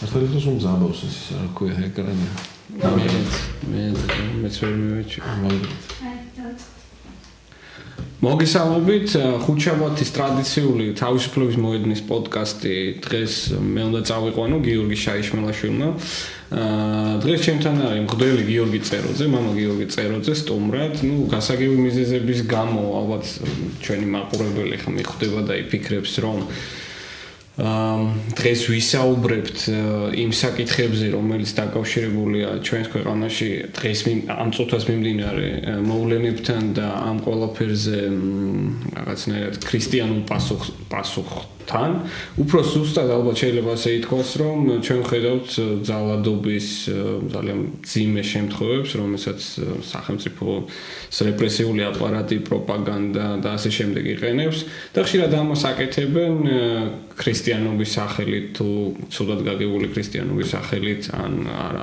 ახლა ის რომ ზაბავს ის რა ქვია ეკრანი. მეც ვერ მივეჭი. მოგესალმებით, ხუთშაბათის ტრადიციული თავისუფლების მოედნის პოდკასტი. დღეს მე უნდა წავიყვანო გიორგი შაიშმელაშვილმა. დღეს ჩემთან არის მღვდელი გიორგი წეროძე, მამა გიორგი წეროძე სტუმრად. გასაგები მიზეზების გამო ალბათ ჩვენი მაყურებელი ხა მიხვდება და იფიქრებს, რომ დღეს ვისაუბრებთ იმ საკითხებზე, რომელიც დაკავშირებულია ჩვენს ქვეყანაში დღეს ამ წუთას მიმდინარე მოვლენებთან და ამ ყველაფერზე რაღაცნაირად ქრისტიანულ პასუხთან. უფრო სუსტად ალბათ შეიძლება ასე ითქვას, რომ ჩვენ ვხედავთ ძალადობის ძალიან მძიმე შემთხვევებს, რომელსაც სახელმწიფოს რეპრესიული აპარატი, პროპაგანდა და ასე შემდეგ იყენებს და ხშირად ამას აკეთებენ ქრისტიანობის სახელით თუ ცუდად გაგებული ქრისტიანობის სახელით ან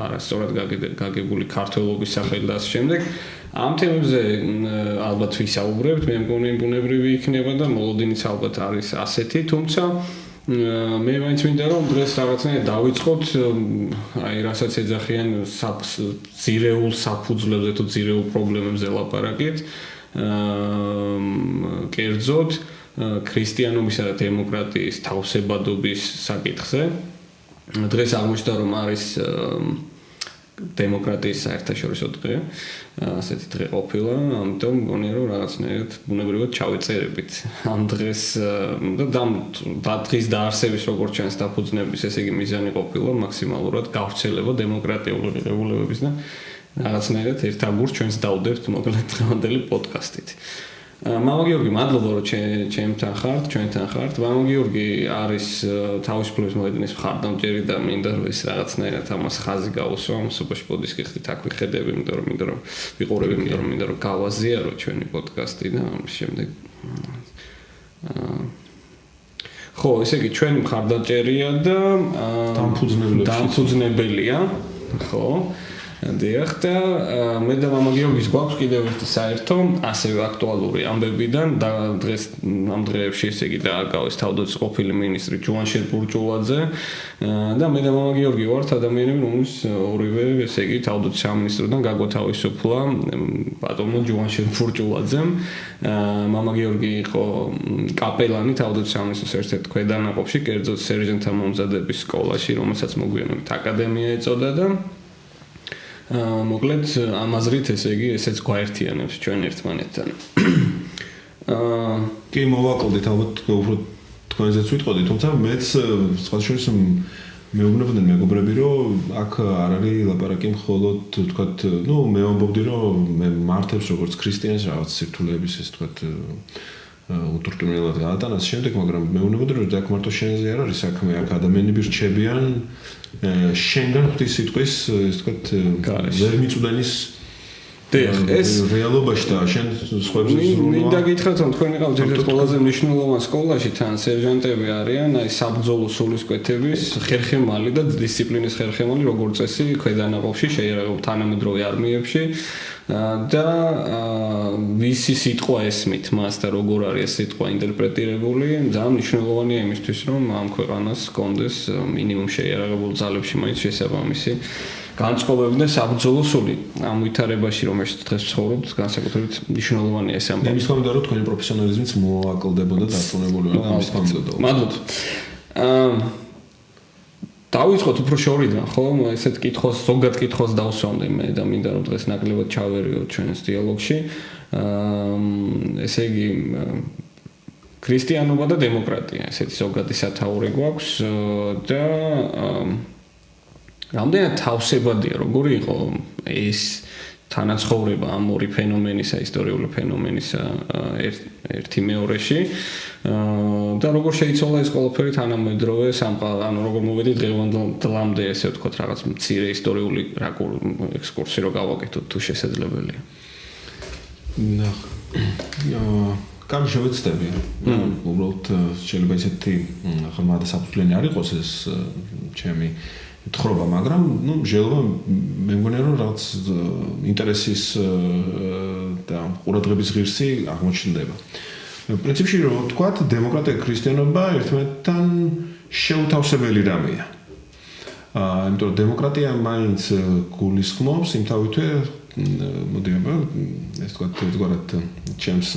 არასწორად გაგებული ქართველობის სახელით და ასე შემდეგ. ამ თემებზე ალბათ ვისაუბრებთ, მე მგონი ბუნებრივი იქნება და მოლოდინიც ალბათ არის ასეთი, თუმცა მე მაინც მინდა რომ დღეს რაღაცნაირად დავიწყოთ აი რასაც ეძახიან ძირეულ საფუძვლებზე თუ ძირეულ პრობლემებზე ლაპარაკით. კერძოდ ქრისტიანობისა და დემოკრატიის თავსებადობის საკითხზე. დღეს აღმოჩნდა რომ არის დემოკრატიის საერთაშორისო დღე, ასეთი დღე ყოფილა, ამიტომ მგონია რომ რაღაცნაირად ბუნებრივად ჩავეწერებით ამ დღეს და დღის დაარსების როგორც ჩანს დაფუძნების, ესე იგი მიზანი ყოფილა მაქსიმალურად გავრცელება დემოკრატიული ღირებულებების და რაღაცნაირად ერთ აგურს ჩვენს დავდებთ მოკლედ დღევანდელი პოდკასტით. მამა გიორგი, მადლობა რომ ჩემთან ხართ, ჩვენთან ხართ. მამა გიორგი არის თავისუფლების მოედნის მხარდამჭერი და მინდა რომ ეს რაღაცნაირად ამას ხაზი გაუსვა, სოფაში პოდკასტით აქ ვიხედები, მინდა რომ ვიყურები, მინდა რომ გავაზიარო ჩვენი პოდკასტი და ამის შემდეგ ხო, ესე იგი ჩვენი მხარდამჭერია და დამფუძნებელია, ხო. დიახ და მე და მამა გიორგის გვაქვს კიდევ ერთი საერთო ასევე აქტუალური ამბებიდან და დღეს ამ დღეებში ესე იგი დააკავეს თავდაცვის ყოფილი მინისტრი ჯუანშერ ბურჭულაძე და მე და მამა გიორგი ვართ ადამიანები, რომლის ორივე ესე იგი თავდაცვის სამინისტროდან გაგვათავისუფლა ბატონო ჯუანშერ ბურჭულაძემ. მამა გიორგი იყო კაპელანი თავდაცვის სამინისტროს ერთ-ერთ ქვედანაყოფში, კერძოდ სერჟანტთა მომზადების სკოლაში, რომელსაც მოგვიანებით აკადემია ეწოდა და მოკლედ ამაზრით ესე იგი ესეც გვაერთიანებს ჩვენ ერთმანეთთან. კი მოვაკლდით ალბათ უფრო თქვენზეც ვიტყოდი, თუმცა მეც სხვა შორის მეუბნებოდნენ მეგობრები, რომ აქ არ არის ლაპარაკი მხოლოდ თქვათ, მე ვამბობდი, რომ მე მართებს როგორც ქრისტიანს რაღაც სირთულეების ეს თქვათ უთურტუმელად გაატანა შემდეგ, მაგრამ მეუბნებოდი, რომ აქ მარტო შენზე არ არის საქმე, აქ ადამიანები რჩებიან შენგან ღვთის სიტყვის ეს თქვათ ვერ მიწვდენის ეს რეალობაში და შენ სხვებზე ზრუნვა. მინდა გითხრათ რომ თქვენ იყავთ ერთ-ერთ ყველაზე მნიშვნელოვან სკოლაში თან სერჟანტები არიან, აი საბრძოლო სულისკვეთების ხერხემალი და დისციპლინის ხერხემალი როგორც წესი ქვედანაყოფში, შეიარაღებულ თანამედროვე არმიებში და ვისი სიტყვა ესმით მას და როგორ არის ეს სიტყვა ინტერპრეტირებული, ძალიან მნიშვნელოვანია იმისთვის, რომ ამ ქვეყანას ჰქონდეს მინიმუმ შეიარაღებულ ძალებში მაინც შესაბამისი განწყობები და საბრძოლო სული. ამ ვითარებაში რომ ეს დღეს ცხოვრობთ, განსაკუთრებით მნიშვნელოვანია ეს ამბავი. მე მისხვამდა რომ თქვენი პროფესიონალიზმიც მოაკლდებოდა და დარწმუნებული ვარ ამის ფაქტობრივად. მადლობა. დავიწყოთ უფრო შორიდან, ხო? ესეთ კითხოს, ზოგად კითხოს დავსვამდე მე და მინდა რომ დღეს ნაკლებად ჩავერიო ჩვენს დიალოგში. ესე იგი ქრისტიანობა და დემოკრატია, ესეთი ზოგადი სათაური გვაქვს და რამდენად თავსებადია, როგორი იყო ეს თანაცხოვრება ამ ორი ფენომენისა, ისტორიული ფენომენისა ერთი მეორეში და როგორ შეიცვალა ეს ყველაფერი თანამედროვე ანუ როგორ მოვედი დღევანდლამდე ესე ვთქვათ რაღაც მცირე ისტორიული ექსკურსი რო გავაკეთოთ თუ შესაძლებელია. კარგი შევეცდები. უბრალოდ შეიძლება ისეთი ხმა და საფუძვლიანი არ იყოს ეს ჩემი თხრობა, მაგრამ შეიძლება მე მგონია რომ რაღაც ინტერესის და ყურადღების ღირსი აღმოჩნდება. პრინციპში რო ვთქვათ, დემოკრატია ქრისტიანობა ერთმანეთთან შეუთავსებელი რამეა. იმიტომ რომ დემოკრატია მაინც გულისხმობს იმთავითვე მოდი აბა ეს თქვათ ჩემს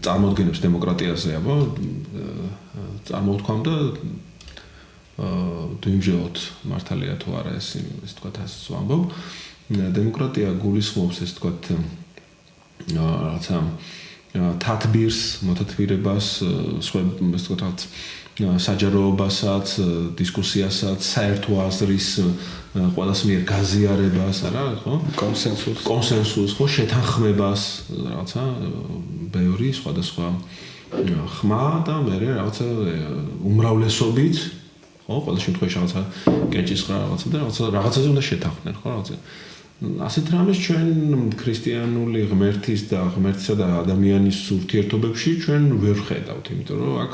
წარმოადგენს დემოკრატიაზე აბა წარმოვთქვამ და დიმჟელოთ მართალია თუ არა ეს თქვათ ასე ვამბობ დემოკრატია გულისხმობს ეს თქვათ რაღაცა თათბირს მოთათბირებას სხვა ეს თქვათ საჯაროებასაც დისკუსიასაც საერთო აზრის ყველას მიერ გაზიარებას არა ხო კონსენსუსს ხო შეთანხმებას რაღაცა ბევრი სხვადასხვა ხმა და მე რაღაცა უმრავლესობით ხო ყველა შემთხვევაში რაღაცა კენჭისყრა რაღაცა და რაღაცაზე უნდა შეთანხმდნენ ხო რაღაცა ასეთ რამეს ჩვენ ქრისტიანული ღმერთის და ღმერთისა და ადამიანის ურთიერთობებში ჩვენ ვერ ხედავთ იმიტომ რომ აქ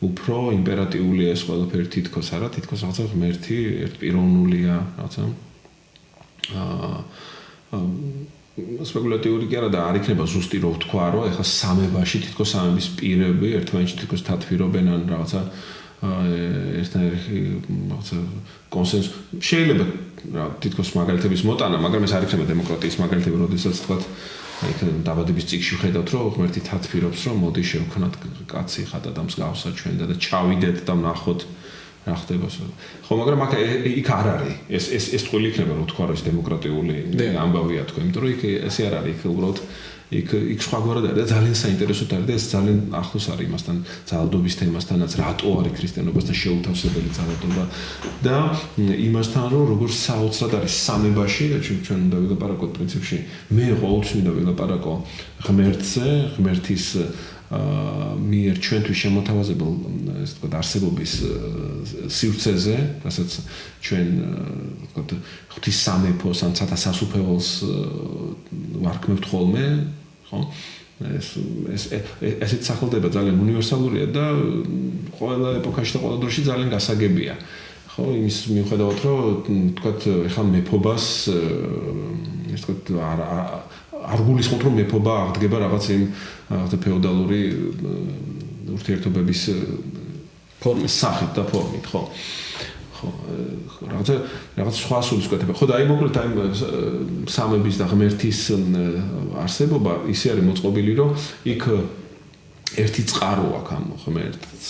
უფრო იმპერატიულია ეს ყველაფერი თითქოს არა თითქოს რაღაცა ღმერთი ერთპიროვნულია რაღაცა სპეკულატიური კი არა და არ იქნება ზუსტი რო ვთქვა რომ ეხლა სამებაში თითქოს სამების პირები ერთმანეთში თითქოს თათბირობენ ან რაღაცა რაღაცა კონსენსუსი შეიძლება რა თითქოს მაგალითების მოტანა მაგრამ ეს არ იქნება დემოკრატიის მაგალითები როდესაც თქვა აი დაბადების წიგნში ხედავთ რომ ღმერთი თათბირობს რომ მოდი შევქნათ კაცი ხატა და მსგავსა ჩვენ და ჩავიდეთ და ვნახოთ რა ხდება ხო მაგრამ აქ იქ არ არის ეს თვლი იქნება რომ თქვა რომ ეს დემოკრატიული ამბავია თქვა იმიტომ რომ იქ ესე არ არის იქ უბრალოდ იქ სხვაგვარად არის და ძალიან საინტერესოდ არის და ეს ძალიან ახლოს არის იმასთან ძალადობის თემასთანაც რატო არის ქრისტიანობასთან შეუთავსებელი ძალადობა და იმასთან რომ როგორ საოცრად არის სამებაში და ჩვენ უნდა ვილაპარაკოთ პრინციპში მე ყოველთვის მინდა ვილაპარაკო ღმერთზე ღმერთის მიერ ჩვენთვის შემოთავაზებელ ეს თქვა არსებობის სივრცეზე რასაც ჩვენ თქვა ღვთის სამეფოს ან ცათა სასუფეველს ვარქმევთ ხოლმე ხო ესეც სახელდება ძალიან უნივერსალურია და ყველა ეპოქაში და ყველა დროში ძალიან გასაგებია ხო იმის მიუხედავად რომ თქვა ეხლა მეფობას ეს თქვა არ გულისხმობთ რომ მეფობა აღდგება რაღაც იმ ფეოდალური ურთიერთობების ფორმის სახით და ფორმით ხო ხო რაღაც სხვა სულისკვეთება ხო და აი მოკლედ აი სამების და ღმერთის არსებობა ისე არის მოწყობილი რომ იქ ერთი წყარო აქვს ამ ღმერთს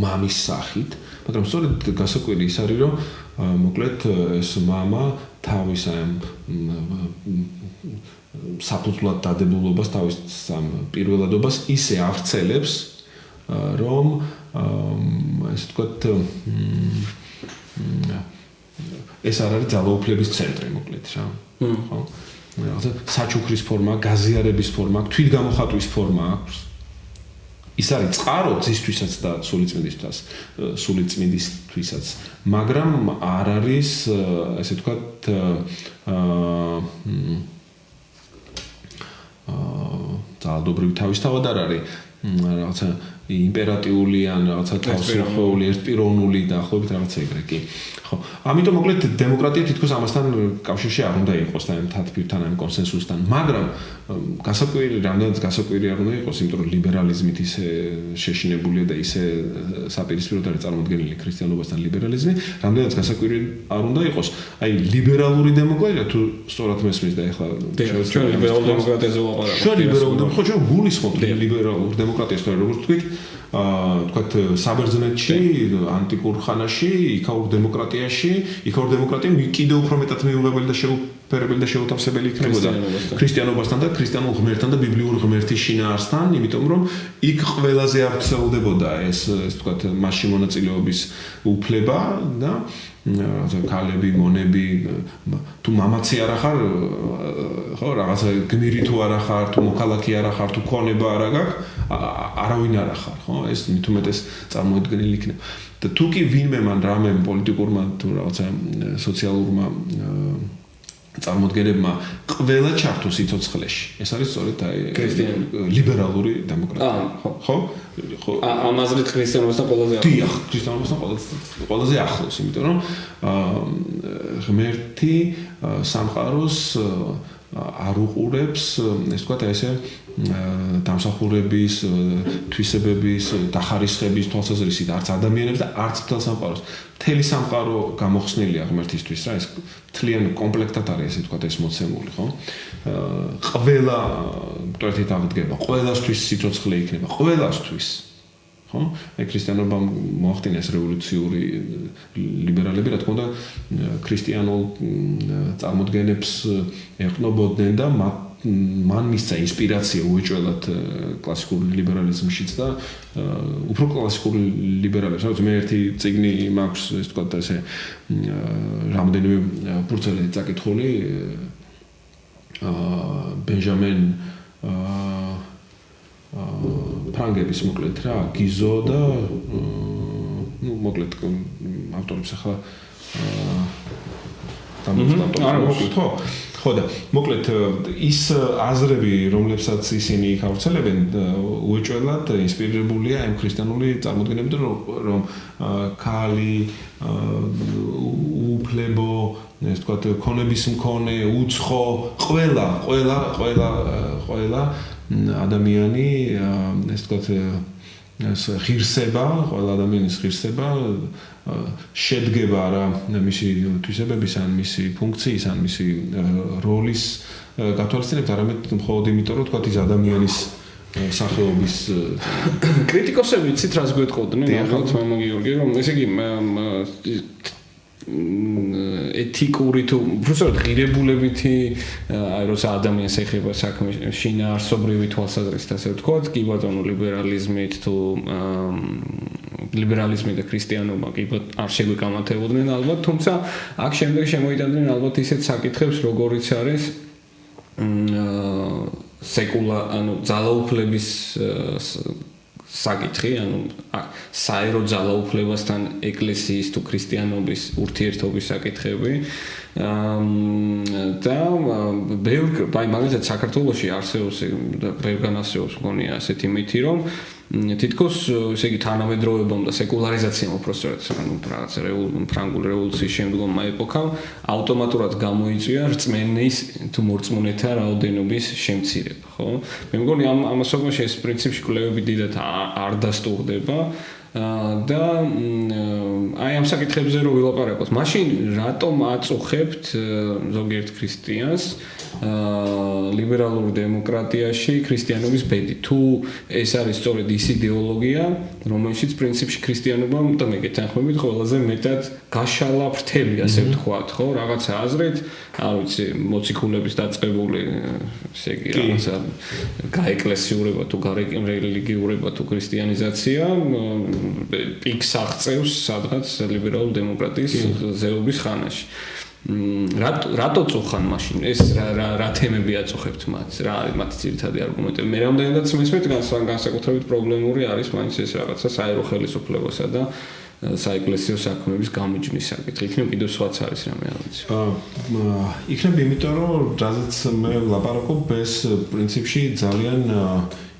მამის სახით მაგრამ სწორედ გასაკვირი ის არის რომ მოკლედ ეს მამა თავის ამ საფუძვლად დადებულობას თავის ამ პირველადობას ისე აღწელებს რომ ესე ვთქვათ ეს არ არის ძალაუფლების ცენტრი მოკლედ რა ხო რაღაცა საჩუქრის ფორმა, გაზიარების ფორმა, თვითგამოხატვის ფორმა აქვს ის არის წყარო ძისთვისაც და სულიწმიდისთვისაც მაგრამ არ არის ესე ვთქვათ ძალადობრივი თავისთავად არ არის რაღაცა იმპერატიული ან რაღაცა თავისუფლებული ერთპიროვნული დაახლოებით რაღაცა ეგრე კი ხო ამიტომ მოკლედ დემოკრატია თითქოს ამასთან კავშირში არ უნდა იყოს და ამ თათბირთან ან კონსენსუსთან მაგრამ გასაკვირი რამდენიც გასაკვირი არ უნდა იყოს იმიტომ რომ ლიბერალიზმით ისე შეშინებულია და ისე საპირისპიროდ არის წარმოდგენილი ქრისტიანობასთან ლიბერალიზმი რამდენიც გასაკვირი არ უნდა იყოს აი ლიბერალური დემოკრატია თუ სწორად მესმის და ეხლა ჩვენ ლიბერალურ დემოკრატიაზე ვლაპარაკობთ ჩვენ ლიბერალურ ხო ჩვენ გულისხმობთ ლიბერალურ დემოკრატიას თორე როგორც თქვით თქვათ საბერძნეთში ანტიკურ ხანაში იქაურ დემოკრატიაში იქაურ დემოკრატია კიდევ უფრო მეტად მიუღებელი და შეუფერებელი და შეუთავსებელი იქნებოდა ქრისტიანობასთან და ქრისტიანულ ღმერთთან და ბიბლიურ ღმერთის შინაარსთან იმიტომ რომ იქ ყველაზე აღწევდებოდა ეს თქვათ მასში მონაწილეობის უფლება და ქალები, მონები, თუ მამაცი არ ახარ, ხო, რაღაცა გმირი თუ არ ახარ, თუ მოქალაქე არ ახარ, თუ ქონება არ აქვს, არავინ არ ახარ, ხო? ეს მით უმეტეს წარმოუდგენელი იქნება. და თუ კი ვინმე მან რამე პოლიტიკურმა თუ რაღაცა სოციალურმა წარმოუდგენებმა ყველა ჩართო სიცოცხლეში. ეს არის სწორედ აი ლიბერალური დემოკრატია. ხო? ხო. ამაზრით ქრისტიანობასთან ყველაზე ახლოს. დიახ, ქრისტიანობასთან ყველაზე ახლოს, იმიტომ რომ ღმერთი სამყაროს არ უყურებს ეს თქვა ესე დამსახურების, თვისებების, დახარისხების თვალსაზრისით არც ადამიანებს და არც მთელ სამყაროს. მთელი სამყარო გამოხსნილია ღმერთისთვის რა, ეს მთლიანი კომპლექტად არის ესე თქვა ეს მოცემული, ხო? ყველა მკვეთრით აღდგება, ყველასთვის სიცოცხლე იქნება, ყველასთვის. ხო? აი ქრისტიანობამ მოახდინა ეს რევოლუციური ლიბერალები, რა თქმა უნდა, ქრისტიანულ წარმოდგენებს ეყნობოდნენ და მან მისცა ინსპირაცია უეჭველად კლასიკურ ლიბერალიზმშიც და უფრო კლასიკურ ლიბერალებს. რა ვიცი, მე ერთი წიგნი მაქვს, ეს თქვა და ესე რამდენიმე ფურცელი წაკითხული ბენჟამენ ფრანგების მოკლედ რა, გიზო და ну, მოკლედ ავტორებს ახლა ხო და მოკლედ ის აზრები, რომლებსაც ისინი ხავრცელებენ, უეჭველად ინსპირირებულია ამ ქრისტიანული წარმოდგენებიდან, რომ ქალი, უფლებო, ეს თქვა ქონების მქონე, უცხო, ყველა ადამიანი, ეს თქვა ეს ღირსება, ყველა ადამიანის ღირსება შედგება რა მისი თვისებების ან მისი ფუნქციის ან მისი როლის გათვალისწინებით, არამედ მხოლოდ იმიტომ, რომ თქვა ის ადამიანის სახეობის კრიტიკოსები იცით რას გვეტყოდნენ, ალბათ მამა გიორგი, რომ ესე იგი ეთიკური თუ უბრალოდ ღირებულებითი აი როცა ადამიანს ეხება საქმე შინაარსობრივი თვალსაზრისით ასე ვთქვათ, კი ბატონო ლიბერალიზმით თუ ლიბერალიზმი და ქრისტიანობა კი არ შეგვიკამათებოდნენ ალბათ, თუმცა აქ შემდეგ შემოიტანდნენ ალბათ ისეთ საკითხებს, როგორიც არის ანუ ძალაუფლების საკითხი, ანუ საერო ძალაუფლებასთან ეკლესიის თუ ქრისტიანობის ურთიერთობის საკითხები და აი მაგალითად საქართველოში არსებობს და ბევრგან არსებობს მგონია ასეთი მითი, რომ თითქოს ესე იგი თანამედროვეობამ და სეკულარიზაციამ უпроსტად ანუ რაღაც ფრანგული რევოლუციის შემდგომმა ეპოქამ ავტომატურად გამოიწვია რწმენის თუ მორწმუნეთა რაოდენობის შემცირება, ხო? მე მგონი ამასობაში ეს პრინციპში კვლევები დიდად არ დასტურდება და აი ამ საკითხებზე რო ვილაპარაკოთ, მაშინ რატომ აწუხებთ ზოგიერთ ქრისტიანს ლიბერალურ დემოკრატიაში ქრისტიანობის ბედი? თუ ეს არის სწორედ ის იდეოლოგია, რომელშიც პრინციპში ქრისტიანობა და მე გეთანხმებით ყველაზე მეტად გაშალა ფრთები, ასე ვთქვათ, ხო? რაღაცა აზრით, არ ვიცი, მოციქულების დაწყებული, ესე იგი, რაღაცა გაეკლესიურება თუ გარელიგიურება თუ ქრისტიანიზაცია პიკს აღწევს სადღაც ლიბერალურ დემოკრატიის ზეობის ხანაში. რატო წუხან მაშინ ეს რა თემები აწუხებთ მათ? რა არის მათი ძირითადი არგუმენტები? მე რამდენადაც მისმენთ, განსაკუთრებით პრობლემური არის მაინც ეს რაღაცა საერო ხელისუფლებასა და საეკლესიო საქმეების გამიჯვნის საკითხი. იქნებ კიდევ სხვაც არის რამე არ ვიცი. იქნებ იმიტომ, რომ რაზეც მე ვლაპარაკობ, ეს პრინციპში ძალიან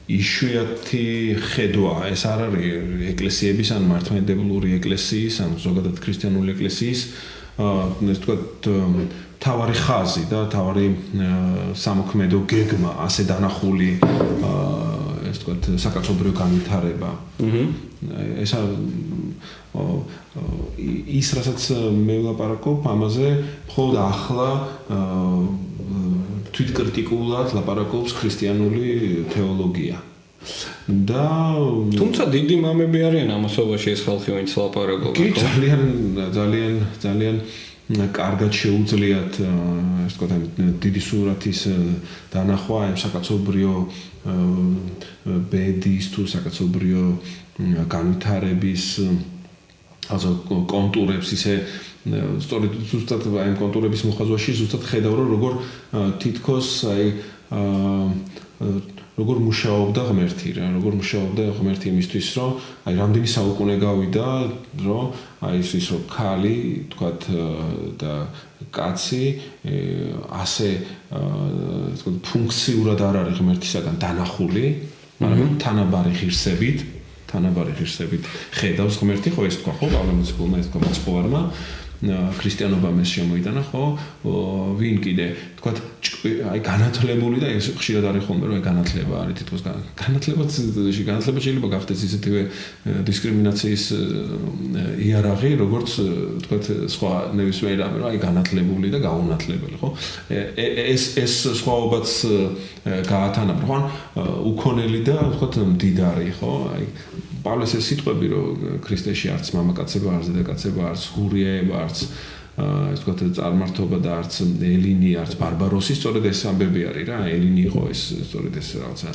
იშვიათი ხედვა. ეს არ არის ეკლესიების ან მართლმადიდებლური ეკლესიის ან ზოგადად ქრისტიანული ეკლესიის ეს თქვა თავარი ხაზი და თავარი სამოქმედო გეგმა, ასე დანახული ეს თქვა საკაცობრიო განვითარება. ეს ის რასაც მე ვლაპარაკობ ამაზე, მხოლოდ ახლა თვითკრიტიკულად ლაპარაკობს ქრისტიანული თეოლოგია. და თუმცა დიდი მამები არიან ამასობაში ეს ხალხი, ვინც ლაპარაკობს. კი, ძალიან კარგად შეუძლიათ ეს თქვა დიდი სურათის დანახვა ამ საკაცობრიო ბედის თუ საკაცობრიო განვითარების ასე კონტურებს ისე სწორედ ზუსტად ამ კონტურების მოხაზვაში ზუსტად ხედავ, რომ როგორ თითქოს აი როგორ მუშაობდა ღმერთი რა, როგორ მუშაობდა ღმერთი იმისთვის, რომ აი რამდენი საუკუნე გავიდა, რომ აი ის რომ ქალი, თქვათ და კაცი ასე თქვათ ფუნქციურად არ არის ღმერთისაგან დანახული, მაგრამ თანაბარი ღირსებით ხედავს ღმერთი, ხო ეს თქვა ხო, პავლე მოციქულმა ეს თქვა მოციქულმა ქრისტიანობამ ეს შემოიტანა, ხო? ვინ კიდე, თქვა, აი განათლებული და ეს ხშირად არის ხოლმე, რომ აი განათლება არის თითქოს განათლებაც შეიძლება გახდეს ისეთივე დისკრიმინაციის იარაღი, როგორც თქვა სხვა ნებისმიერ რამე, რომ აი განათლებული და გაუნათლებელი, ხო? ეს სხვაობაც გაათანაბრა, ხო? უქონელი და თქვა მდიდარი, ხო? აი პავლეს ეს სიტყვები, რომ ქრისტეში არც მამაკაცება, არც დედაკაცება, არც ჰურიეება, არც ეს თქვა წარმართობა და არც ელინი, არც ბარბაროსი, სწორედ ეს ამბები არის რა, ელინი იყო ეს სწორედ ეს რაღაცა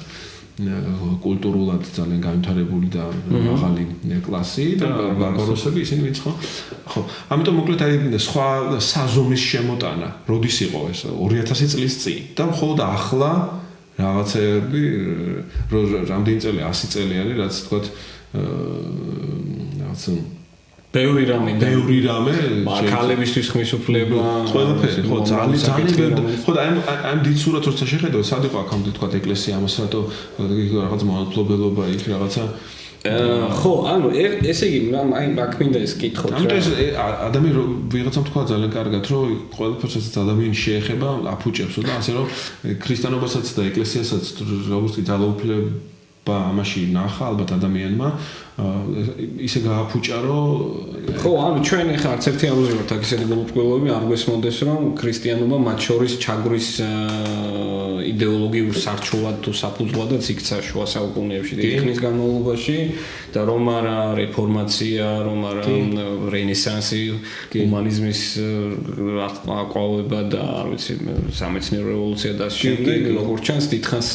კულტურულად ძალიან განვითარებული და მაღალი კლასი და ბარბაროსები ისინი ვინც ხო ამიტომ მოკლედ აი სხვა საზომის შემოტანა როდის იყო ეს 2000 წლის წინ და მხოლოდ ახლა რაღაცები რამდენი წელი 100 წელი არის რაც თქვა რაღაც ბევრი რამე ქალებისთვის ხმის უფლება ყველაფერი ხო ძალიან ხო და ამ დიდ სურათს როცა შეხედავ სად იყო აქამდე თქვა ეკლესია ამას რატო რაღაც მონათლობელობა იქ რაღაცა ხო ანუ ესე იგი აი აქ მინდა ეს კითხოთ რა ამიტომ ეს ადამიანი ვიღაცამ თქვა ძალიან კარგად რომ ყველაფერსაც ადამიანი შეეხება აფუჭებს და ასე რომ ქრისტიანობასაც და ეკლესიასაც როგორც კი ძალაუფლება ამაში ნახა ალბათ ადამიანმა ისე გააფუჭა რომ ხო ანუ ჩვენ ახლა არც ერთი ამბობ აქ ისეთი გამოფრქველობები არ გვესმოდეს რომ ქრისტიანობა მათ შორის ჩაგვრის იდეოლოგიურ სარჩულად თუ საფუძვლადაც იქცა შუა საუკუნეებში დიდი ხნის განმავლობაში და რომ არა რეფორმაცია რომ არა რენესანსი ჰუმანიზმის აკვალება და არ ვიცი სამეცნიერო რევოლუცია და შემდეგ როგორც ჩანს დიდხანს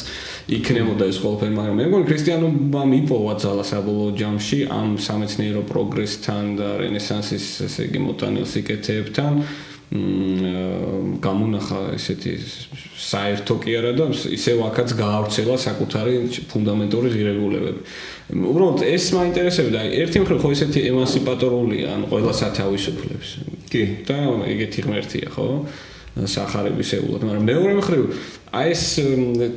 იქნებოდა ეს ყველაფერი მაგრამ მე მგონი ქრისტიანობამ იპოვა ძალა საბოლოო ჯამში ამ სამეცნიერო პროგრესთან და რენესანსის ესე იგი მოტანილ სიკეთეებთან გამონახა ესეთი საერთო კი არა და ისევ აქაც გაავრცელა საკუთარი ფუნდამენტური ღირებულებები. უბრალოდ ეს მაინტერესებდა. ერთი მხრივ ხო ესეთი ემანსიპატორულია, ან ყველას ათავისუფლებს. კი, და ეგეთი ღმერთია, ხო? სახარებისეულად, მაგრამ მეორე მხრივ აი ეს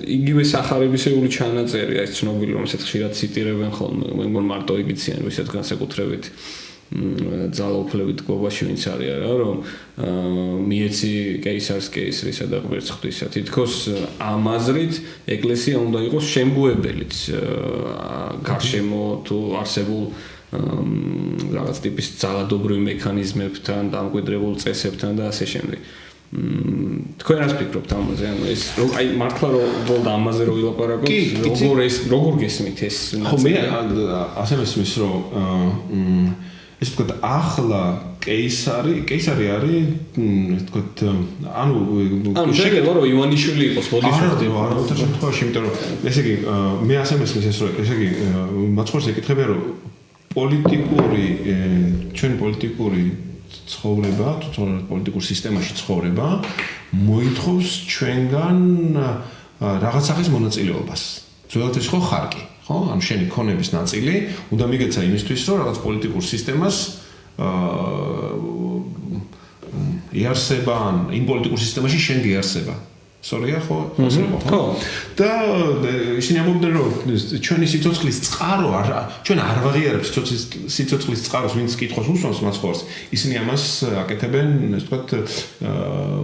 იგივე სახარებისეული ჩანაწერი, აი ეს ცნობილი, რომელსაც ხშირად ციტირებენ ხოლმე, მე მგონი მარტო იგიციან, ვისაც განსაკუთრებით ძალაუფლებით გობაში ვინც არის რა რომ მიეცი კეისარს კეისრისა და ღმერთს ღვთისა თითქოს ამ აზრით ეკლესია უნდა იყოს შემგუებელიც გარშემო თუ არსებულ რაღაც ტიპის ძალადობრივ მექანიზმებთან დამკვიდრებულ წესებთან და ასე შემდეგ თქვენ რას ფიქრობთ ამაზე ანუ ეს აი მართლა რომ ამაზე რო ვილაპარაკოთ როგორ გესმით ეს ხო მე ასე მესმის რომ ეს თქვა ახლა კეისარი არის თქვა ანუ შეიძლება რომ ივანიშვილი იყოს ბოდიშვილი არა უბრალოდ შემთხვევაში იმიტომ რომ ესე იგი მე ასე მესმის ეს რომ ესე იგი მაცხორს ეკითხებია რომ ჩვენ პოლიტიკური ცხოვრება თუ პოლიტიკურ სისტემაში ცხოვრება მოითხოვს ჩვენგან რაღაც სახის მონაწილეობას ზოგადად ეს ხო ხარკი ხო ანუ შენი ქონების ნაწილი უნდა მიგეცა იმისთვის რომ რაღაც პოლიტიკურ სისტემას იარსება ან იმ პოლიტიკურ სისტემაში შენ გიარსება სწორია ხო ხო და ისინი ამბობდნენ რომ ჩვენი სიცოცხლის წყარო ჩვენ არ ვაღიარებთ სიცოცხლის წყაროს ვინც კითხავს უსვამს მაცხოვარს ისინი ამას აკეთებენ ეს თქვა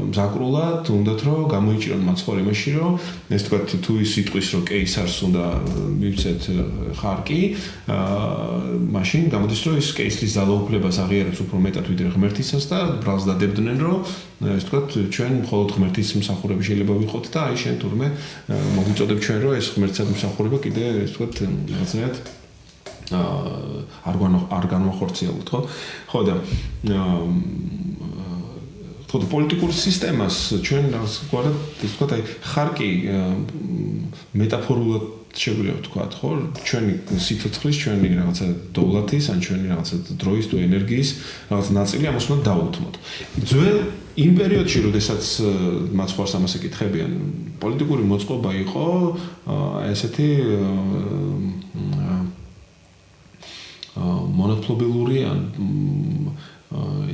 მზაკრულად უნდათ რომ გამოიჭირონ მაცხოვარ იმაში რომ ეს თქვა თუ ის სიტყვის რომ კეისარს უნდა მივცეთ ხარკი მაშინ გამოდის რომ ის კეისრის ძალაუფლებას აღიარებს უფრო მეტად ვიდრე ღმერთისას და ბრალს დადებდნენ რომ ეს თქვა ჩვენ მხოლოდ ღმერთის მსახურები შეიძლება ვიყოთ და აი შენ თურმე მოგვიწოდებ ჩვენ რომ ეს ღმერთსად მსახურება კიდე ეს თქვა რაღაცნაირად არ განვახორციელოთ ხო და ხო პოლიტიკურ სისტემას ჩვენ რაღაც გვარად ეს თქვა აი ხარკი მეტაფორულად შეგვიძლია ვთქვათ ხო ჩვენი სიცოცხლის ჩვენი რაღაცა დოვლათის ან ჩვენი რაღაცა დროის თუ ენერგიის რაღაც ნაწილი ამას უნდა დავუთმოთ ძველ იმ პერიოდში როდესაც მაცხვარს ამას ეკითხებიან პოლიტიკური მოწყობა იყო ესეთი მონათლობელური ან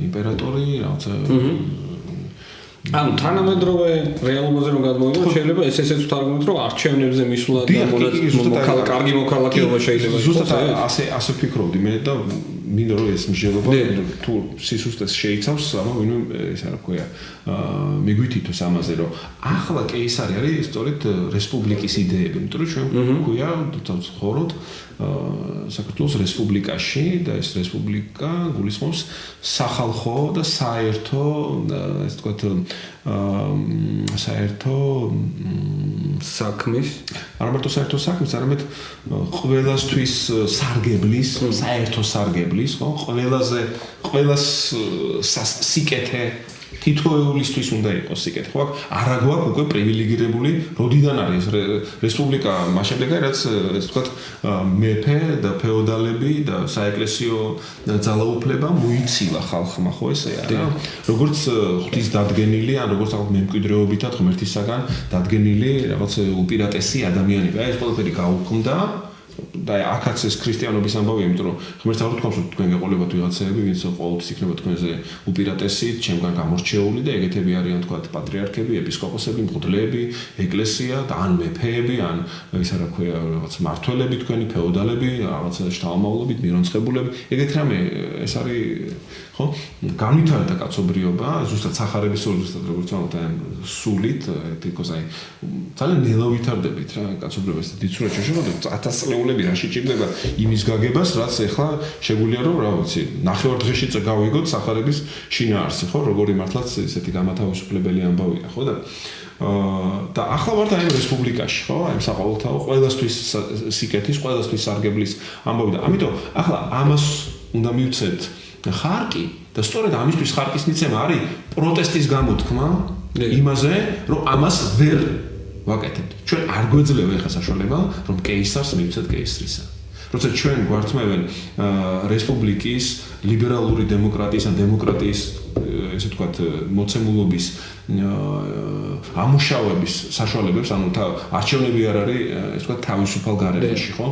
იმპერატორი რაღაცა ანუ თანამედროვე რეალობაზე რომ გადმოვიდეთ შეიძლება ესეც ვთარგმნოთ რომ არჩევნებზე მისვლა და კარგი მოქალაქეობა შეიძლება ზუსტად ასე ფიქრობდი მე და მინდა რომ ეს მსჯელობა თუ სისუსტეს შეიცავს, ამა ვინმე ეს რა ქვია, მიგვითითოს ამაზე რომ ახლა კეისარი არის სწორედ რესპუბლიკის იდეები, იმიტომ რომ ჩვენ გვქვია დავცხოვროთ საქართველოს რესპუბლიკაში და ეს რესპუბლიკა გულისხმობს სახალხო და საერთო, ესე ვთქვათ, საერთო საქმის, არა მარტო საერთო საქმის, არამედ ყველასთვის სარგებლის, საერთო სარგებლის, ხო? ყველას სიკეთე თითოეულისთვის უნდა იყოს სიკეთე. ხო, არა გვაქვს უკვე პრივილეგირებული, როდიდან არის რესპუბლიკა მასშტაბი, რაც ესე ვთქვათ, მეფე და ფეოდალები და საეკლესიო ძალაუფლება მოიცილა ხალხმა, ხო ესეა რა. როგორც ღვთის დადგენილი, ან როგორც აღარ მემკვიდრეობითად ღმერთისაგან დადგენილი რაღაც უპირატესი ადამიანები. ეს ყველაფერი გაუქმდა და აქაც ეს ქრისტიანობის ამბავია, იმიტომ რომ ღმერთს არ უთქვამს რომ თქვენ გეყოლებათ ვიღაცები, ვინც ყოველთვის იქნება თქვენზე უპირატესი, ჩემგან გამორჩეული და ეგეთები არიან თქვათ პატრიარქები, ეპისკოპოსები, მღვდლები, ეკლესია და ან მეფეები, ან ისა რა ქვია, რაღაც მმართველები თქვენი, ფეოდალები, რაღაც შთამომავლობით, მირონცხებულები. ეგეთ რამე ეს არის ხო? განვითარდა კაცობრიობა, ზუსტად სახარების ზუსტად როგორც ვამბობთ, სულით, თითქოს აი ძალიან ნელა ვითარდებით რა კაცობრიობას და დიცურა შეშებოდა 1000 წლეულები რაში ჭირდება იმის გაგებას, რაც ახლა შეგვიძლია რომ რა ვიცი, ნახევარ დღეში გავიგოთ სახარების შინაარსი, ხო? როგორი მართლაც ესეთი გამათავისუფლებელი ამბავია, ხო და და ახლა ვართ აი რესპუბლიკაში, ხო? აი საყოველთაო ყველასთვის სიკეთის, ყველასთვის სარგებლის ამბავი და ამიტომ ახლა ამას უნდა მივცეთ ხარკი და სწორედ ამისთვის ხარკის მიცემა არის პროტესტის გამოთქმა იმაზე, რომ ამას ვერ ვაკეთებთ. ჩვენ არ გვეძლევა ეხა საშუალება, რომ კეისარს მივცეთ კეისრისა. როცა ჩვენ გვართმევენ რესპუბლიკის, ლიბერალური დემოკრატიის ან დემოკრატიის, ესე ვთქვათ, მოცემულობის ამუშავების საშუალებებს, ანუ არჩევნები არ არის, ესე ვთქვათ, თავისუფალ გარემოში, ხო?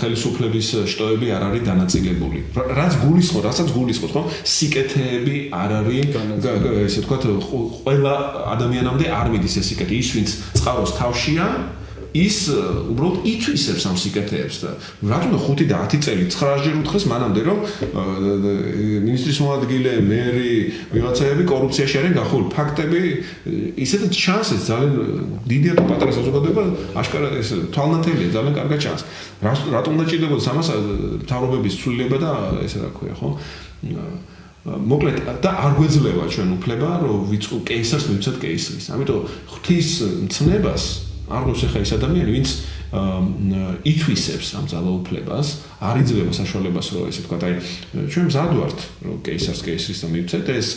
ხელისუფლების შტოები არ არის დანაწილებული. რასაც გულისხმობს, ხო? სიკეთეები არ არის, ესე ვთქვათ, ყველა ადამიანამდე არ მიდის ეს სიკეთე. ის, ვინც წყაროს თავშია, ის უბრალოდ ითვისებს ამ სიკეთეებს და რატომ 5 და 10 წელი 9 ჯერ უთხრეს მანამდე რომ მინისტრის მოადგილე, მერი, ვიღაცაები კორუფციაში არიან გახურული. ფაქტები ისეთი ჩანს, ეს ძალიან დიდია თუ პატარა საზოგადოება აშკარა ეს თვალნათელია, ძალიან კარგად ჩანს. რატომ უნდა ჭირდებოდეს ამას მთავრობების ცვლილება და ესე რა ქვია, ხო? მოკლედ და არ გვეძლევა ჩვენ უფლება რომ კეისარს მივცეთ კეისრის. ამიტომ ღვთის მცნებას არ გვაქვს ახლა ის ადამიანი, ვინც ითვისებს ამ ძალაუფლებას, არ იძლევა საშუალებას, რომ ესე ვთქვათ, აი ჩვენ მზად ვართ, რომ კეისარს კეისრის და მივცეთ ეს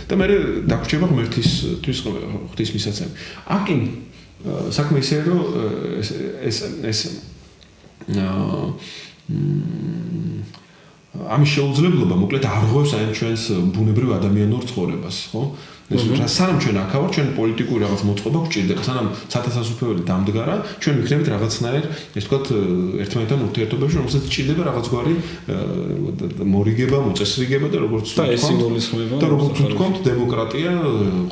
და მე დაგვრჩება ღმერთისთვის ღვთის მისაცემი. აქ საქმე ისეა, რომ ეს ამის შეუძლებლობა მოკლედ არღვევს აი ჩვენს ბუნებრივ ადამიანურ ცხოვრებას, ხო? სანამ ჩვენ აქ ვართ, ჩვენ პოლიტიკური რაღაც მოწყობა გვჭირდება, სანამ სათასასუფლებელი დამდგარა, ჩვენ ვიქნებით რაღაცნაირ, ესე ვთქვათ, ერთმანეთთან ურთიერთობებში, რომელსაც ჭირდება რაღაც გვარი მორიგება, მოწესრიგება და როგორც და ეს სიმბოლიზმება და როგორც ვთქვათ, დემოკრატია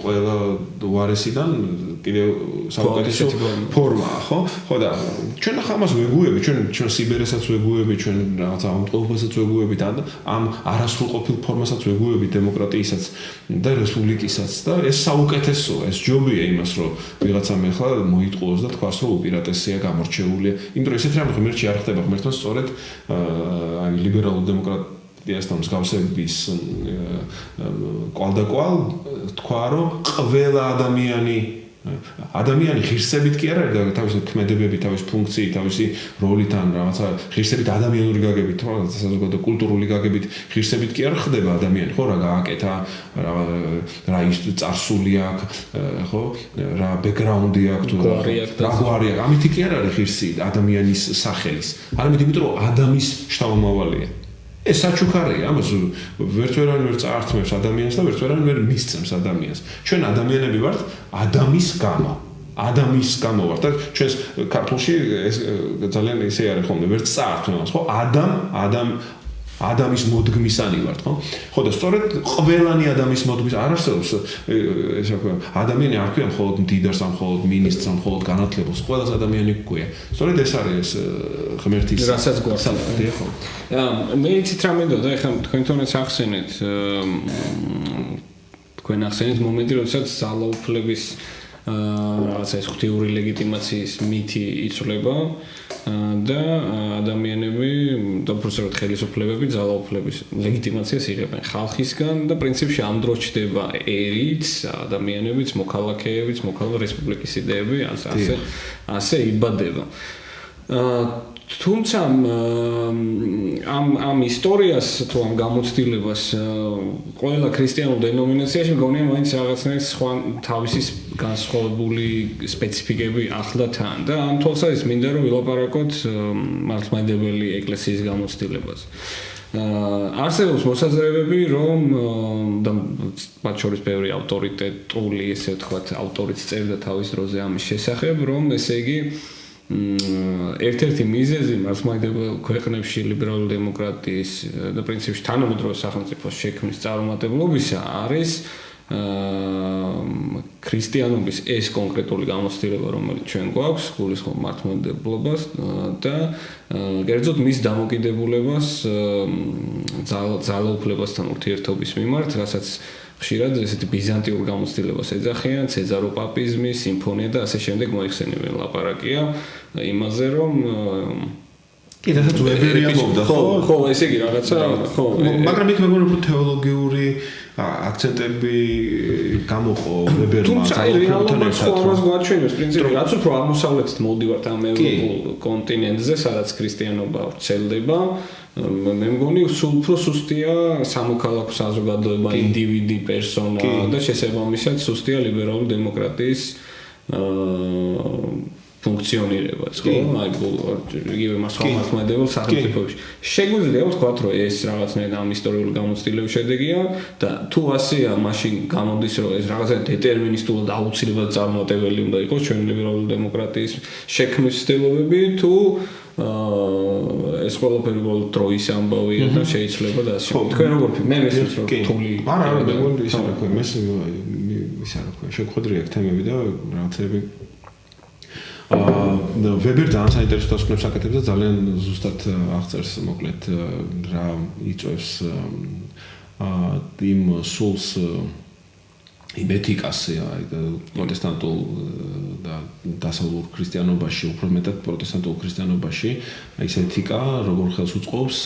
ყველა უარესიდან კიდევ საუკეთესო ფორმაა, ხო? ხო და ჩვენ ახლა ამას ვეგუები, ჩვენ სიბერესაც ვეგუები, ჩვენ რაღაც ამტყობასაც ვეგუებით, ამ არასრულყოფილ ფორმასაც ვეგუებით დემოკრატიისაც და რესპუბლიკისაც და ეს საუკეთესოა, ეს ჯობია იმას, რომ ვიღაცამ ახლა მოიტყუოს და თქვას, რომ უპირატესია, გამორჩეულია. იმიტომ ესეთ რამე ღმერთში არ ხდება, ღმერთმა სწორედ აი ლიბერალურ დემოკრატიასთან მსგავსების კვალდაკვალ თქვა, რომ ყველა ადამიანი ღირსებით კი არ არის და თავისი ქმედებები, თავისი ფუნქციით, თავისი როლით ან რაღაცა ღირსებით ადამიანური გაგებით, საზოგადო კულტურული გაგებით ღირსებით კი არ ხდება ადამიანი, ხო, რა გააკეთა, რა ის წარსული აქვს, ხო, რა ბექგრაუნდი აქვს თუ რა გვარი აქვს, ამით კი არ არის ღირსი ადამიანის სახელის. არამედ იმიტომ, რომ ადამიანის შთამომავალია. ეს საჩუქარია, ამას ვერცვერანი ვერ წაართმევს ადამიანს და ვერცვერანი ვერ მისცემს ადამიანს. ჩვენ ადამიანები ვართ ადამიანის გამო ვართ და ჩვენს ქართულში ეს ძალიან ისე არის ხოლმე, ვერ წაართმევს, ხო? ადამიანის მოდგმისანი ვართ, ხო? ხო და სწორედ ყველანი ადამიანის მოდგმის არ არსებობს ესე ვთქვა, ადამიანი არ ქვია მხოლოდ მდიდარს, ან მხოლოდ მინისტრს, ან მხოლოდ განათლებას, ყველას ადამიანი გვქვია. სწორედ ეს არის ღმერთის რასაც გვაქვს. ხო. მე იცით რა მინდოდა, ეხლა თქვენ თვითონაც ახსენეთ თქვენ ახსენეთ მომენტი, როდესაც ძალაუფლების რაღაცა ეს ღვთიური ლეგიტიმაციის მითი იცვლება და ადამიანები და უბრალოდ ხელისუფლებები ძალაუფლების ლეგიტიმაციას იღებენ ხალხისგან და პრინციპში ამ დროს ჩდება ერიც, ადამიანებიც, მოქალაქეებიც, რესპუბლიკის იდეები, ასე იბადება. თუმცა ამ ისტორიას თუ ამ გამოცდილებას ყველა ქრისტიანულ დენომინაციაში მგონია მაინც რაღაცნაირად სხვა თავისი განსხვავებული სპეციფიკები ახლა თან და ამ თვალსაზრისით მინდა რომ ვილაპარაკოთ მართლმადიდებელი ეკლესიის გამოცდილებას. არსებობს მოსაზრებები რომ და მათ შორის ბევრი ავტორიტეტული ესე ვთქვათ ავტორიც წერდა თავის დროზე ამის შესახებ რომ ესე იგი ერთ-ერთი მიზეზი მართლმადიდებელ ქვეყნებში ლიბერალური დემოკრატიის და პრინციპში თანამედროვე სახელმწიფოს შექმნის წარუმატებლობისა არის ქრისტიანობის ეს კონკრეტული გამოცდილება, რომელიც ჩვენ გვაქვს, გულისხმობ მართლმადიდებლობას და კერძოდ მის დამოკიდებულებას ძალაუფლებასთან ურთიერთობის მიმართ, რასაც ხშირად ესეთი ბიზანტიურ გამოცდილებას ეძახიან, ცეზაროპაპიზმი, სიმფონია და ასე შემდეგ მოიხსენებენ ლაპარაკია იმაზე, რომ კი, რასაც ვებერი ამბობდა, ხო, ესე იგი რაღაცა, ხო, მაგრამ იქ მეგონა უფრო თეოლოგიური აქცენტები გამოყო ვებერმა. თუმცა რეალურად სხვას გვაჩვენებს პრინციპი, რაც უფრო აღმოსავლეთით მოვდივართ ამ ევროპულ კონტინენტზე, სადაც ქრისტიანობა ვრცელდება, მე მგონი სულ უფრო სუსტია სამოქალაქო საზოგადოება, ინდივიდი, პერსონა და შესაბამისად სუსტია ლიბერალური დემოკრატიის ფუნქციონირებაც, ხო? აი, იგივე მართლმადიდებელ სახელმწიფოებში. შეგვიძლია ვთქვათ, რომ ეს რაღაცნაირად ამ ისტორიული გამოცდილების შედეგია და თუ ასეა, მაშინ გამოდის, რომ ეს რაღაცა დეტერმინისტულად აუცილებლად წარმატებელი უნდა იყოს ჩვენ ლიბერალური დემოკრატიის შექმნის ცდილობები, თუ ეს ყველაფერი უბრალოდ დროის ამბავია და შეიძლება და ასე. თქვენ როგორ ფიქრობთ? მე მესმის რომ თული არა, მე მგონი ის არ აქვს, ის არ აქვს. შეგვხვედრია აქ თემები და რაღაცები ვებერ ძალიან საინტერესო დასკვნებს აკეთებს და ძალიან ზუსტად აღწერს მოკლედ რა იწვევს იმ სულს იმ ეთიკას პროტესტანტულ და დასავლურ ქრისტიანობაში, უფრო მეტად პროტესტანტულ ქრისტიანობაში, აი ეს ეთიკა როგორ ხელს უწყობს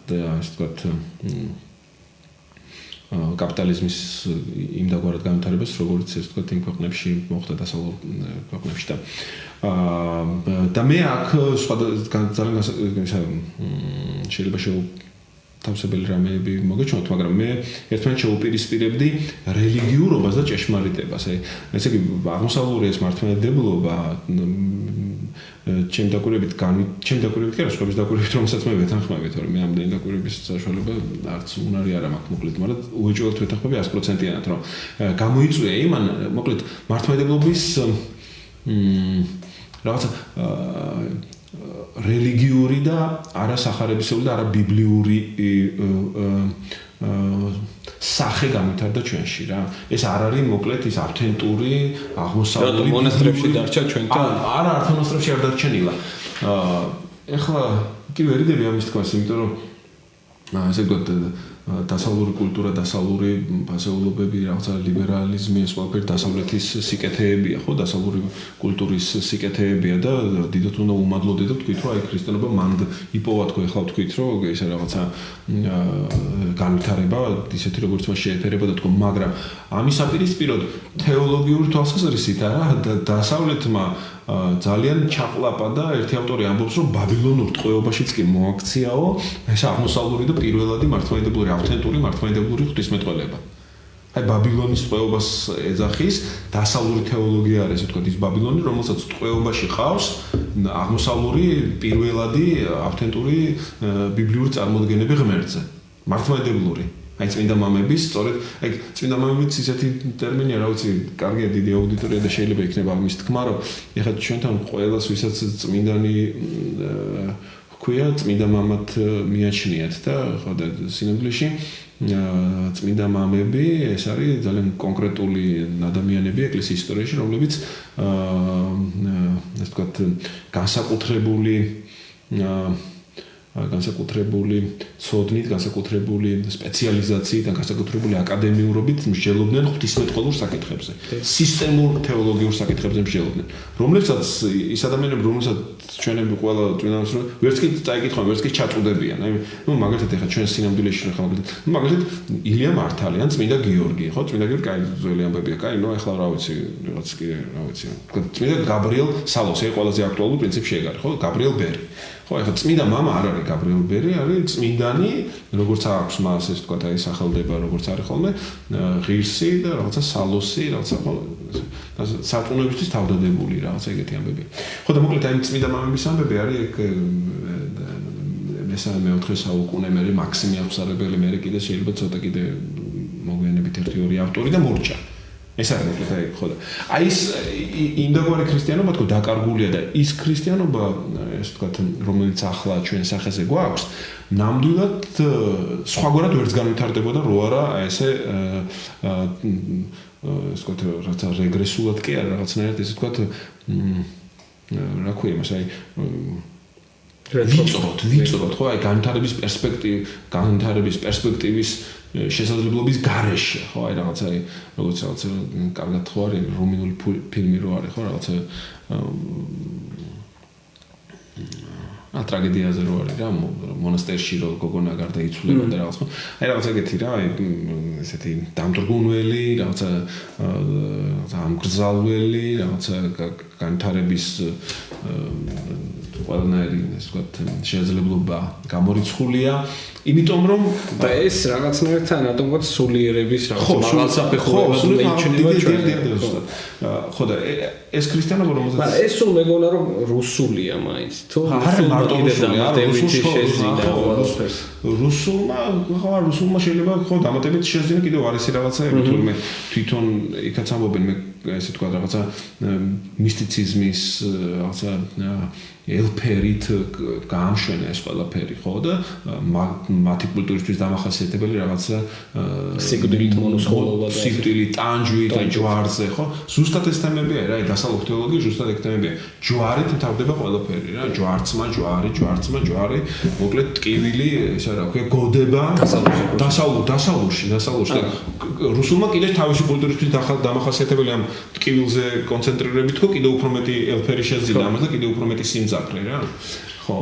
და ასე ვთქვათ კაპიტალიზმის იმდაგვარად განვითარებას, როგორც ეს ვთქვათ იმ ქვეყნებში მოხდა დასავლურ ქვეყნებში და მე აქ სხვა ძალიან შეიძლება თავისებური რამეები მოგეჩვენოთ, მაგრამ მე ერთმანეთს შეუპირისპირებდი რელიგიურობას და ჭეშმარიტებას. ესე იგი, აღმოსავლური ეს მართლმადიდებლობა ჩემ დაკვირვებით კი არა, სხვების დაკვირვებით, რომელსაც მე ვეთანხმებით, რომ მე ამდენი დაკვირვების საშუალება არც უნარი არ მაქვს, მოკლედ, მაგრამ უეჭველად ვეთანხმები 100%-იანად, რომ გამოიწვია იმან, მოკლედ, მართლმადიდებლობის რაღაცა რელიგიური და არასახარებისეული და არაბიბლიური სახე გამითარდა ჩვენში რა. ეს არ არის მოკლედ ის ავთენტური აღმოსავლური მონასტრებში დარჩა ჩვენთან. არა, არც მონასტრებში არ დარჩენილა. ეხლა კი ვერიდები ამის თქმას, იმიტომ რომ ესე ვთქვათ დასავლური კულტურა, დასავლური ფასეულობები, რაღაცა ლიბერალიზმი, ეს ყველაფერი დასავლეთის სიკეთეებია, ხო, დასავლური კულტურის სიკეთეებია და დიდოთ უნდა უმადლოდეთ და ვთქვით, რომ აი ქრისტიანობა მანდ იპოვა თქო, ეხლა ვთქვით, რომ ეს რაღაცა განვითარება, ისეთი როგორც მას შეეფერება და თქო, მაგრამ ამის საპირისპიროდ თეოლოგიური თვალსაზრისით არა, დასავლეთმა ძალიან ჩაყლაპა და ერთი ავტორი ამბობს, რომ ბაბილონურ ტყვეობაშიც კი მოაქციაო ეს აღმოსავლური და პირველადი მართლმადიდებლური ავთენტური მართლმადიდებლური ღვთისმეტყველება. აი ბაბილონის ტყვეობას ეძახის, დასავლური თეოლოგია არის, ასე ვთქვათ, ის ბაბილონი, რომელსაც ტყვეობაში ყავს აღმოსავლური პირველადი ავთენტური ბიბლიური წარმოდგენები ღმერთზე. მართლმადიდებლური. აი წმინდა მამების, სწორედ, აი წმინდა მამების ისეთი ტერმინია, რა ვიცი, კარგია დიდი აუდიტორია და შეიძლება იქნება ამის თქმა, რომ ეხლა ჩვენთან ყველას ვისაც წმინდანი ქვია წმინდა მამად მიაჩნიათ და ხო და სინამდვილეში წმინდა მამები ეს არის ძალიან კონკრეტული ადამიანები ეკლესიის ისტორიაში, რომლებიც ასე ვთქვათ, განსაკუთრებული ცოდნით, განსაკუთრებული სპეციალიზაციით, განსაკუთრებული აკადემიურობით მსჯელობდნენ ღვთისმეტყველურ საკითხებზე, სისტემურ თეოლოგიურ საკითხებზე მსჯელობდნენ. რომლებსაც ის ადამიანები, რომლებსაც ჩვენები ყველა წინასწარ ვერც კი წაიკითხავენ, ვერც კი ჩაწუდებიან. აი, მაგალითად ეხლა ჩვენ სინამდვილეში ხა მაგალითად ილია მართალი ან წმინდა გიორგი, ხო? წმინდა გიორგი კაი ძველი ამბებია, კაი, ეხლა რა ვიცი, რაღაც კი რა ვიცი. წმინდა გაბრიელ სალოსი ყველაზე აქტუალური პრინციპი ეგ არის, ხო? გაბრიელ ბერი. ხო, ეხლა წმინდა მამა არ არის გაბრიელ ბერი, არის წმინდანი, როგორც აქვს მას ეს თქვა აი სახელდება, როგორც არის ხოლმე ღირსი და რაღაცა სალოსი, რაღაცა საწუნებისთვის თავდადებული რაღაცა ეგეთი ამბები. ხო და მოკლედ აი წმინდა მამების ამბები არის ეგ მესამე-მეოთხე საუკუნე მერე მაქსიმი აღსარებელი მერე კიდე შეიძლება ცოტა კიდე მოგვიანებით 1-2 ავტორი და მორჭა. ეს არის მოკლედ აი ხო და აი ეს იმდაგვარი ქრისტიანობა თქო დაკარგულია და ის ქრისტიანობა ეს ვთქვათ რომელიც ახლა ჩვენ სახეზე გვაქვს ნამდვილად სხვაგვარად ვერც განვითარდებოდა რო არა ესე ეს ვთქვათ რაცა რეგრესულად კი არა რაღაცნაირად ესე ვთქვათ რა ქვია მას აი ვიწროთ ხო აი განვითარების პერსპექტივის შესაძლებლობის გარეშე ხო აი რაღაცა როგორც რაღაცა კარგად ხო არის რომინული ფილმი რო არის ხო რაღაცა ტრაგედიაზე რო არის რა მონასტერში რო გოგონა გარდაიცვლება და რაღაც ხო აი რაღაცა ეგეთი რა აი ესეთი დამდრგუნველი რაღაცა ამგზავრელი რაღაცა განვითარების ყველანაირი ეს ვთქვათ შესაძლებლობა გამორიცხულია იმიტომ რომ და ეს რაღაცნაირად ანატომიურად სულიერების რაღაცა მაღალსაფეხურებად მეჩნევა ჩვენ ხო და ეს ქრისტიანობა რომელზეც მაგრამ ეს სულ მეგონა რომ რუსულია მაინც თუ რუსულმა შეიძლება ხო დამატებით შეძინა კიდევ არის რაღაცაები თუმცა თვითონ იქაც ამბობენ მე ესე თქვა რაღაცა მისტიციზმის რაღაცა ელფერით გაამშვენა ეს ყველაფერი ხო და მათი კულტურისთვის დამახასიათებელი რაღაცა სიკვდილით მონოსხოლობა და სიკვდილით ტანჯვით და ჯვარზე ხო ზუსტად ეს თემებია რა დასავლური თეოლოგია ზუსტად ეს თემებია ჯვარით მთავრდება ყველაფერი რა ჯვარცმა ჯვარი მოკლედ ტკივილი ესა რა ქვია გოდება დასავლურში რუსულმა კიდე თავისი კულტურისთვის დამახასიათებელი ამ ტკივილზე კონცენტრირებით ხო კიდე უფრო მეტი ელფერი შეძინა ამას და კიდე უფრო მეტი სიმძაფრე რა ხო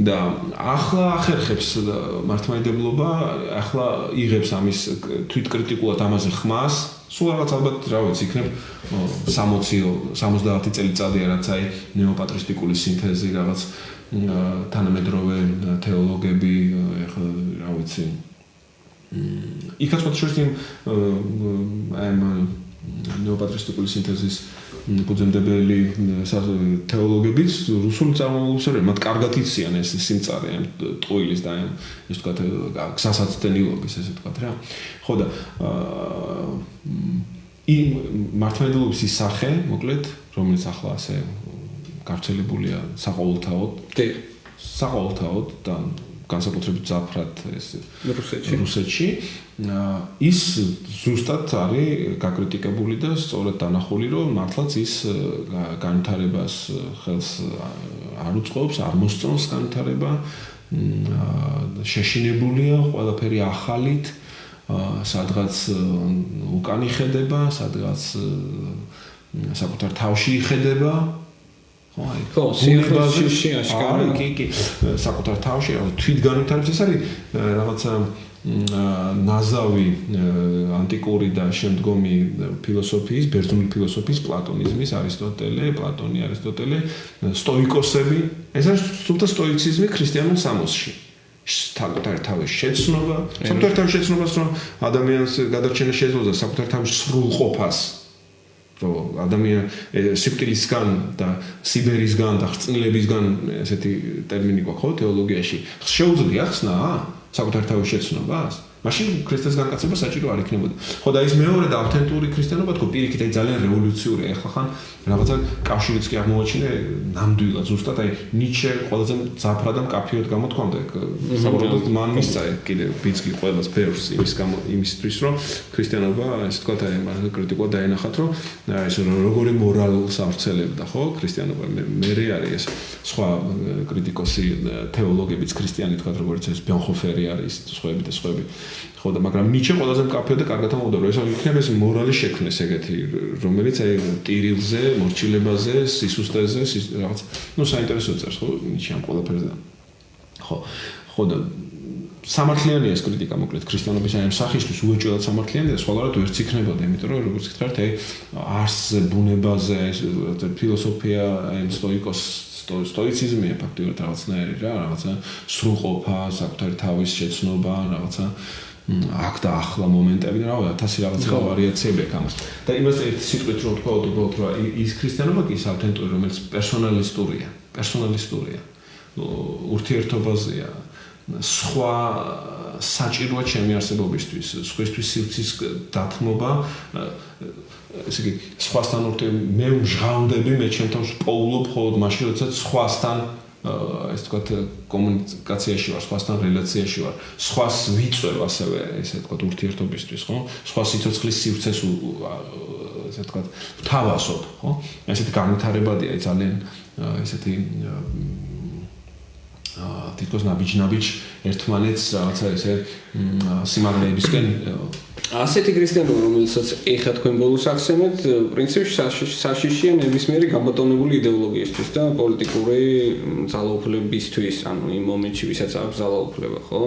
და ახლა ახერხებს მართლმადიდებლობა ახლა იღებს ამის თვითკრიტიკულად ამაზე ხმას სულ რაღაც ალბათ რა ვიცი იქნებ 60 წელიწადია რაც აი ნეოპატრისტიკული სინთეზი რაღაც თანამედროვე თეოლოგები ახლა რა ვიცი იქაც მოთხოვს აი ნეოპატრისტიკული სინთეზის ფუძემდებელი თეოლოგებიც რუსული წარმომავლობის არის მათ კარგად იციან ეს სიმწარე ამ ტყუილის და ამ ის თქვა გასაცდენილობის ესე თქვა რა ხო და იმ მართლმადიდებლობის ის სახე მოკლედ რომელიც ახლა ასე გავრცელებულია საყოველთაოდ და განსაკუთრებით ზაფრად ეს რუსეთში ის ზუსტად არის გაკრიტიკებული და სწორად დანახული რომ მართლაც ის განვითარებას ხელს არ უწყობს არ მოსწონს განვითარება შეშინებულია ყველაფერი ახალით სადღაც უკანი ხედება სადღაც საკუთარ თავში იხედება ხო, სიახლეში აშკარა კი საკუთარ თავში თვითგანვითარების ეს არის რაღაცა ნაზავი ანტიკური და შემდგომი ფილოსოფიის, ბერძნული ფილოსოფიის, პლატონიზმის, არისტოტელე, სტოიკოსები, ეს არის სულთა სტოიციზმი ქრისტიანულ სამოსში. საკუთარ თავის შეცნობა, საკუთარ თავის შეცნობას რომ ადამიანს გადარჩენა შეძლოს და საკუთარ თავის სრულყოფას რომ ადამიანი სიკვდილისგან და სიბერისგან და ხრწნილებისგან ესეთი ტერმინი გვაქვს ხო თეოლოგიაში შეუძლია ხსნა საკუთარ თავის შეცნობას, მაშინ ქრისტეს განკაცება საჭირო არ იქნებოდა. ხო და ის მეორე და ავთენტური ქრისტიანობა თქო პირიქით აი ძალიან რევოლუციურია. ეხლა ხან რაღაცა კავშირიც კი აღმოაჩინე ნამდვილად ზუსტად აი ნიჩე ყველაზე ძაფრად და მკაფიოდ გამოთქვამდა საბოლოოდ მან მისცა კიდე ბიძგი ყველას ფერს იმისთვის რომ ქრისტიანობა ესე თქვა აი მაგ კრიტიკულად დაენახათ რომ ეს როგორი მორალს ავრცელებდა ხო ქრისტიანობა მე არის ეს სხვა კრიტიკოსი თეოლოგებიც ქრისტიანი თქვა როგორც ეს ბენხოფერი არის სხვაები და სხვაები ხო და მაგრამ ნიჩე ყველაზე მკაფიოდ და კარგად ამბობდა რომ ეს იქნება ეს მორალი შექმნეს ეგეთი რომელიც აი ტირილზე მორჩილებაზე სისუსტეზე რაღაც ნუ საინტერესო წერს ხო ნიჩე ამ ყველაფერზე ხო და სამართლიანია ეს კრიტიკა მოკლედ ქრისტიანობის აი ამ სახისთვის უეჭველად სამართლიანია სხვაგვარად ვერც იქნებოდა იმიტომ რომ როგორც გითხრათ აი არსზე ბუნებაზე ფილოსოფია აი სტოიციზმია ფაქტობრივად რაღაცნაირი რა რაღაცა სრულყოფა საკუთარი თავის შეცნობა რაღაცა აქ და ახლა მომენტები რა 1000 რაღაცა ვარიაციები აქვს ამას და იმას ერთი სიტყვით რომ თქვა უბრალოდ რომ ის ქრისტიანობა კი ის ავთენტური რომელიც პერსონალისტურია ურთიერთობაზეა სხვა საჭიროა ჩემი არსებობისთვის სხვისთვის სივრცის დათმობა ესე იგი სხვასთან მე მჟღავნდები მე ჩემთან პოულობ ხოლმე მაშინ როდესაც სხვასთან ეს თქვათ კომუნიკაციაში ვარ, სხვასთან რელაციაში ვარ, სხვას ვიწევ ასევე ესე თქვათ ურთიერთობისთვის, ხო? სხვა სიცოცხლის სივრცეს ესე თქვათ ვთავაზობ, ხო? ესეთი განვითარებადია ძალიან ესეთი თითქოს ნაბიჯ ერთმანეთს რაღაცა ესე სიმაღლეებისკენ ასეთი ქრისტიანობა რომელსაც ეხა თქვენ ბოლოს ახსენეთ პრინციპში საშიშია ნებისმიერი გაბატონებული იდეოლოგიისთვის და პოლიტიკური ძალაუფლებისთვის ანუ იმ მომენტში ვისაც აქვს ძალაუფლება ხო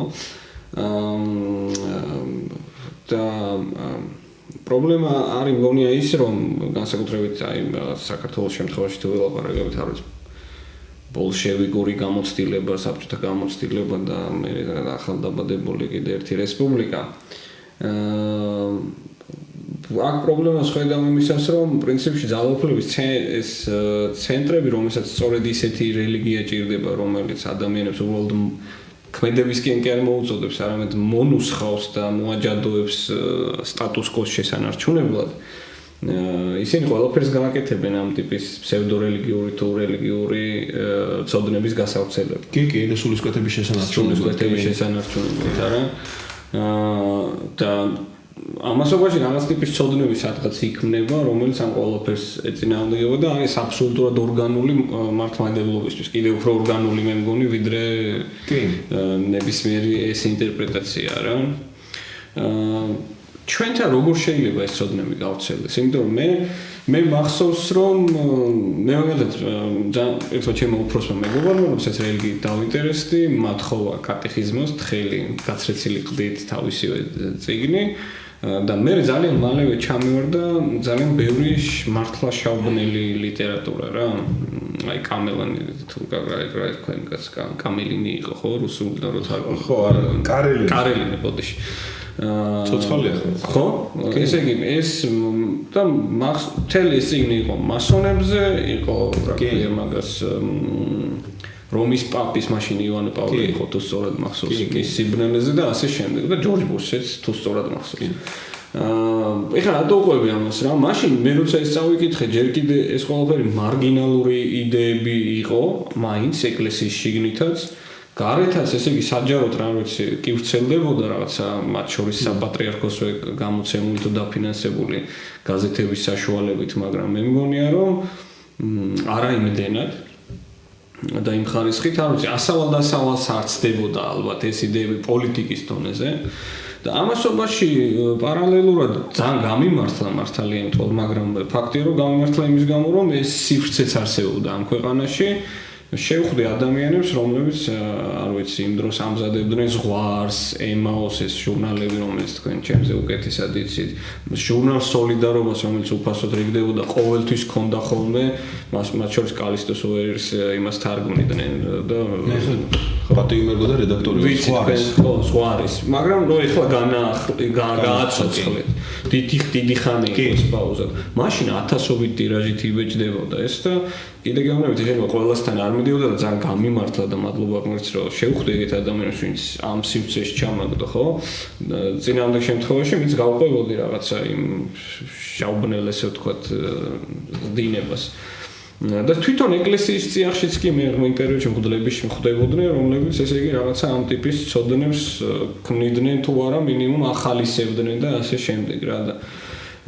და პრობლემა არის მგონია ის რომ განსაკუთრებით აი საქართველოს შემთხვევაში თუ ველაპარაკებთ არ ვიცი ბოლშევიკური გამოცდილება, საბჭოთა გამოცდილება და მე ახალდაბადებული კიდე ერთი რესპუბლიკა. აქ პრობლემას ხედავ იმისას, რომ პრინციპში ძალაუფლების ეს ცენტრები, რომელსაც სწორედ ისეთი რელიგია ჭირდება, რომელიც ადამიანებს უბრალოდ ქმედებისკენ კი არ მოუწოდებს, არამედ მონუსხავს და მოაჯადოებს სტატუს კოს შესანარჩუნებლად. ისინი ყველაფერს გააკეთებენ ამ ტიპის ფსევდორელიგიური თუ რელიგიური ცოდნების გასავრცელებლად. კი, სულისკვეთების შესანარჩუნებლად, არა? და ამასობაში რაღაც ტიპის ცოდნები სადღაც იქმნება, რომელიც ამ ყველაფერს ეწინააღმდეგება და არის აბსოლუტურად ორგანული მართლმადიდებლობისთვის. კიდევ უფრო ორგანული მე მგონი, ვიდრე ნებისმიერი ეს ინტერპრეტაცია, რა. ჩვენთან როგორ შეიძლება ეს ცოდნები გავრცელდეს? იმიტომ რომ მე მახსოვს რომ მე მაგალითად ერთმა ჩემმა უფროსმა მეგობარმა რომელსაც რელიგიით დავინტერესდი, მათხოვა კატეხიზმოს თხელი გაცრეცილი ყდით თავისივე წიგნი და მე ძალიან მალევე ჩამივარდა ძალიან ბევრი მართლა შავბნელი ლიტერატურა რა. აი კამელანი თუ რა თქვენ კამელინი იყო ხო რუსული და როცა ხო არა კარელინი ბოდიში ცოცხალია ხო? ესე იგი ეს და მთელი ეს წიგნი იყო მასონებზე, იყო რა ქვია მაგას რომის პაპის მაშინ ივანე პავლე იყო თუ სწორად მახსოვს ის სიბნელეზე და ასე შემდეგ და ჯორჯ ბუშიც თუ სწორად მახსოვს. ეხლა რატო უყვები ამას რა? მაშინ მე როცა ეს წავიკითხე, ჯერ კიდე ეს ყველაფერი მარგინალური იდეები იყო, მაინც ეკლესიის შიგნითაც გარეთაც ესე იგი საჯაროდ რა ვიცი კი ვრცელდებოდა რაღაცა მათ შორის საპატრიარქოსვე გამოცემული თუ დაფინანსებული გაზეთების საშუალებით, მაგრამ მე მგონია რომ არა იმდენად და იმ ხარისხით არ ვიცი ასავალ-დასავალს არ ცდებოდა ალბათ ეს იდეები პოლიტიკის დონეზე და ამასობაში პარალელურად ძალიან გამიმართლა მართალია თქო, მაგრამ ფაქტია რომ გამიმართლა იმის გამო რომ ეს სივრცეც არსებობდა ამ ქვეყანაში შევხვდი ადამიანებს, რომლებიც არ ვიცი, იმ დროს ამზადებდნენ ზღვარს, ემაოს ეს ჟურნალები, რომელიც თქვენ ჩემზე უკეთესად იცით, ჟურნალ სოლიდარობას, რომელიც უფასოდ რიგდებოდა, ყოველთვის ჰქონდა ხოლმე, მათ შორის კალისტოს ვერს იმას თარგმნიდნენ და პატიმერგო და რედაქტორი სხვა არის მაგრამ რო ეხლა გააცოცხლეთ დიდი ხანი იყოს პაუზა მაშინ 1000-ობით ტირაჟით იბეჭდებოდა ეს და კიდე გეუბნებით შეიძლება ყველასთან არ მიდიოდა და ძალიან გამიმართლა და მადლობა გმირს რომ შევხვდი ეგეთ ადამიანებს ვინც ამ სივრცეში ჩამაგდო ხო წინამდელ შემთხვევაში ვინც გავყვებოდი რაღაცა იმ შაუბნელ ესე ვთქვათ დინებას და თვითონ ეკლესიის წიაღშიც კი მე იმ პერიოდში მღვდლებში ხვდებოდნენ რომლებიც ესე იგი რაღაცა ამ ტიპის ცოდნებს ქმნიდნენ თუ არა მინიმუმ ახალისებდნენ და ასე შემდეგ რა და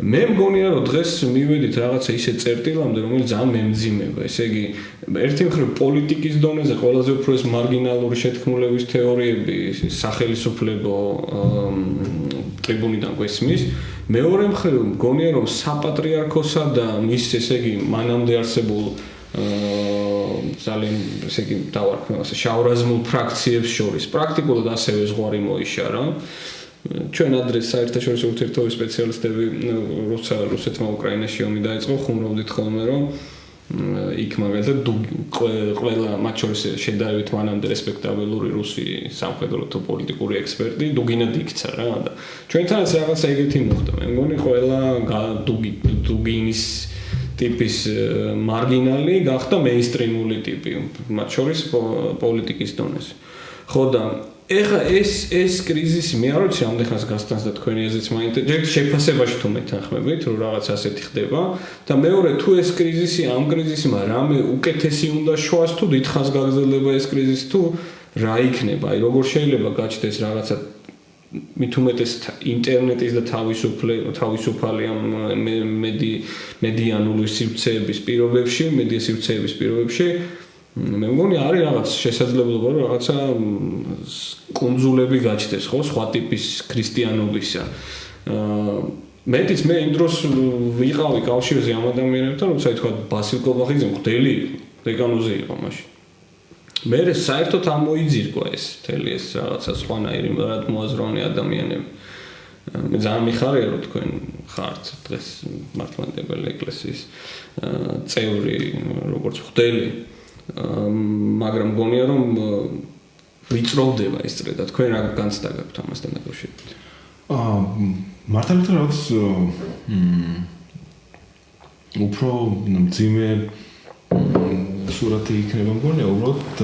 მე მგონია რომ დღეს მივედით რაღაცა ისე წერტილამდე რომელიც ძალიან მემძიმება ესე იგი ერთი მხრივ პოლიტიკის დონეზე ყველაზე უფრო ეს მარგინალური შეთქმულების თეორიები სახელმწიფო ტრიბუნიდან გვესმის მეორე მხრივ მგონია რომ საპატრიარქოსა და მის ესე იგი მანამდე არსებულ ძალიან ესე იგი დავარქმევ ასე შავრაზმულ ფრაქციებს შორის პრაქტიკულად ასევე ზღვარი მოიშარა ჩვენ ადრე საერთაშორისო ურთიერთობების სპეციალისტები როცა რუსეთმა უკრაინაში ომი დაიწყო ხუმრობდით ხოლმე რომ იქ მაგალითად ყველა მათ შორის შედარებით მანამდე რესპექტაბელური რუსი სამხედრო თუ პოლიტიკური ექსპერტი დუგინად იქცა რა და ჩვენთანაც რაღაცა ეგეთი მოხდა მე მგონი ყველა დუგინის ტიპის მარგინალი გახდა მეინსტრიმული ტიპი მათ შორის პოლიტიკის დონეზე ხო და ეხა ეს კრიზისი მე არ ვიცი ამდენ ხანს გასტანს და თქვენი აზრიც მაინტერესებს შეფასებაში თუ მეთანხმებით რომ რაღაც ასეთი ხდება და მეორე თუ ეს კრიზისი ამ კრიზისმა რამე უკეთესი უნდა შუას თუ დიდხანს გაგრძელდება ეს კრიზისი თუ რა იქნება აი როგორ შეიძლება გაჩნდეს რაღაცა მით უმეტეს ინტერნეტის და თავისუფალი ამ მედიანული სივრცეების პირობებში მედია სივრცეების პირობებში მე მგონი არის რაღაც შესაძლებლობა რომ რაღაცა კუნძულები გაჩნდეს ხო სხვა ტიპის ქრისტიანობისა მეტიც მე იმ დროს ვიყავი კავშირზე ამ ადამიანებთან როცა ითქვა ბასილ კობახიძე მღვდელი დეკანოზე იყო მაშინ მე საერთოდ ამოიძირკვა ეს მთელი ეს რაღაცა სხვანაირი მოაზროვნე ადამიანები მე ძალიან მიხარია რომ თქვენ ხართ დღეს მართლმადიდებელი ეკლესიის წევრი როგორც მღვდელი მაგრამ მგონია რომ ვიწროვდება ეს წრე და თქვენ რა განცდა გაქვთ ამასთან დაკავშირებით მართალია რაღაც უფრო მძიმე სურათი იქნება მგონია უბრალოდ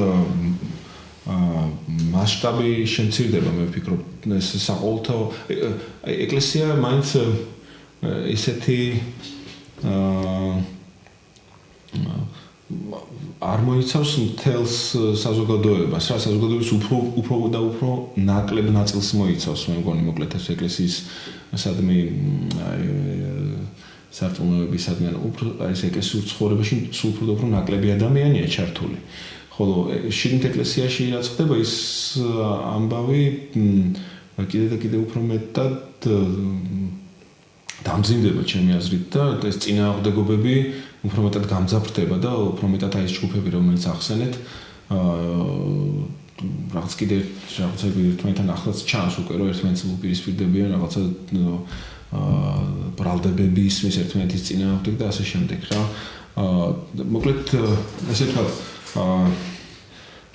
მასშტაბი შემცირდება მე ვფიქრობ ეს საყოველთაო ეკლესია მაინც ისეთი არ მოიცავს მთელს საზოგადოებას რა საზოგადოების უფრო და უფრო ნაკლებ ნაწილს მოიცავს მე მგონი მოკლედ ეს ეკლესიის სადმე სარწმუნოების სადმე უფრო ეს ეკლესიის ცხოვრებაში სულ უფრო და უფრო ნაკლები ადამიანია ჩართული ხოლო შიგნით ეკლესიაში რაც ხდება ის ამბავი კიდე და კიდე უფრო მეტად დამძიმდება ჩემი აზრით და ეს წინააღმდეგობები უფრო მეტად გამძაფრდება და უფრო მეტად აი ეს ჯგუფები რომელიც ახსენეთ რაღაც კიდე რაღაცები ერთმანეთთან ახლაც ჩანს უკვე რომ ერთმანეთს უპირისპირდებიან რაღაცა ბრალდებები ისმის ერთმანეთის წინააღმდეგ და ასე შემდეგ რა მოკლედ ესე ვთქვათ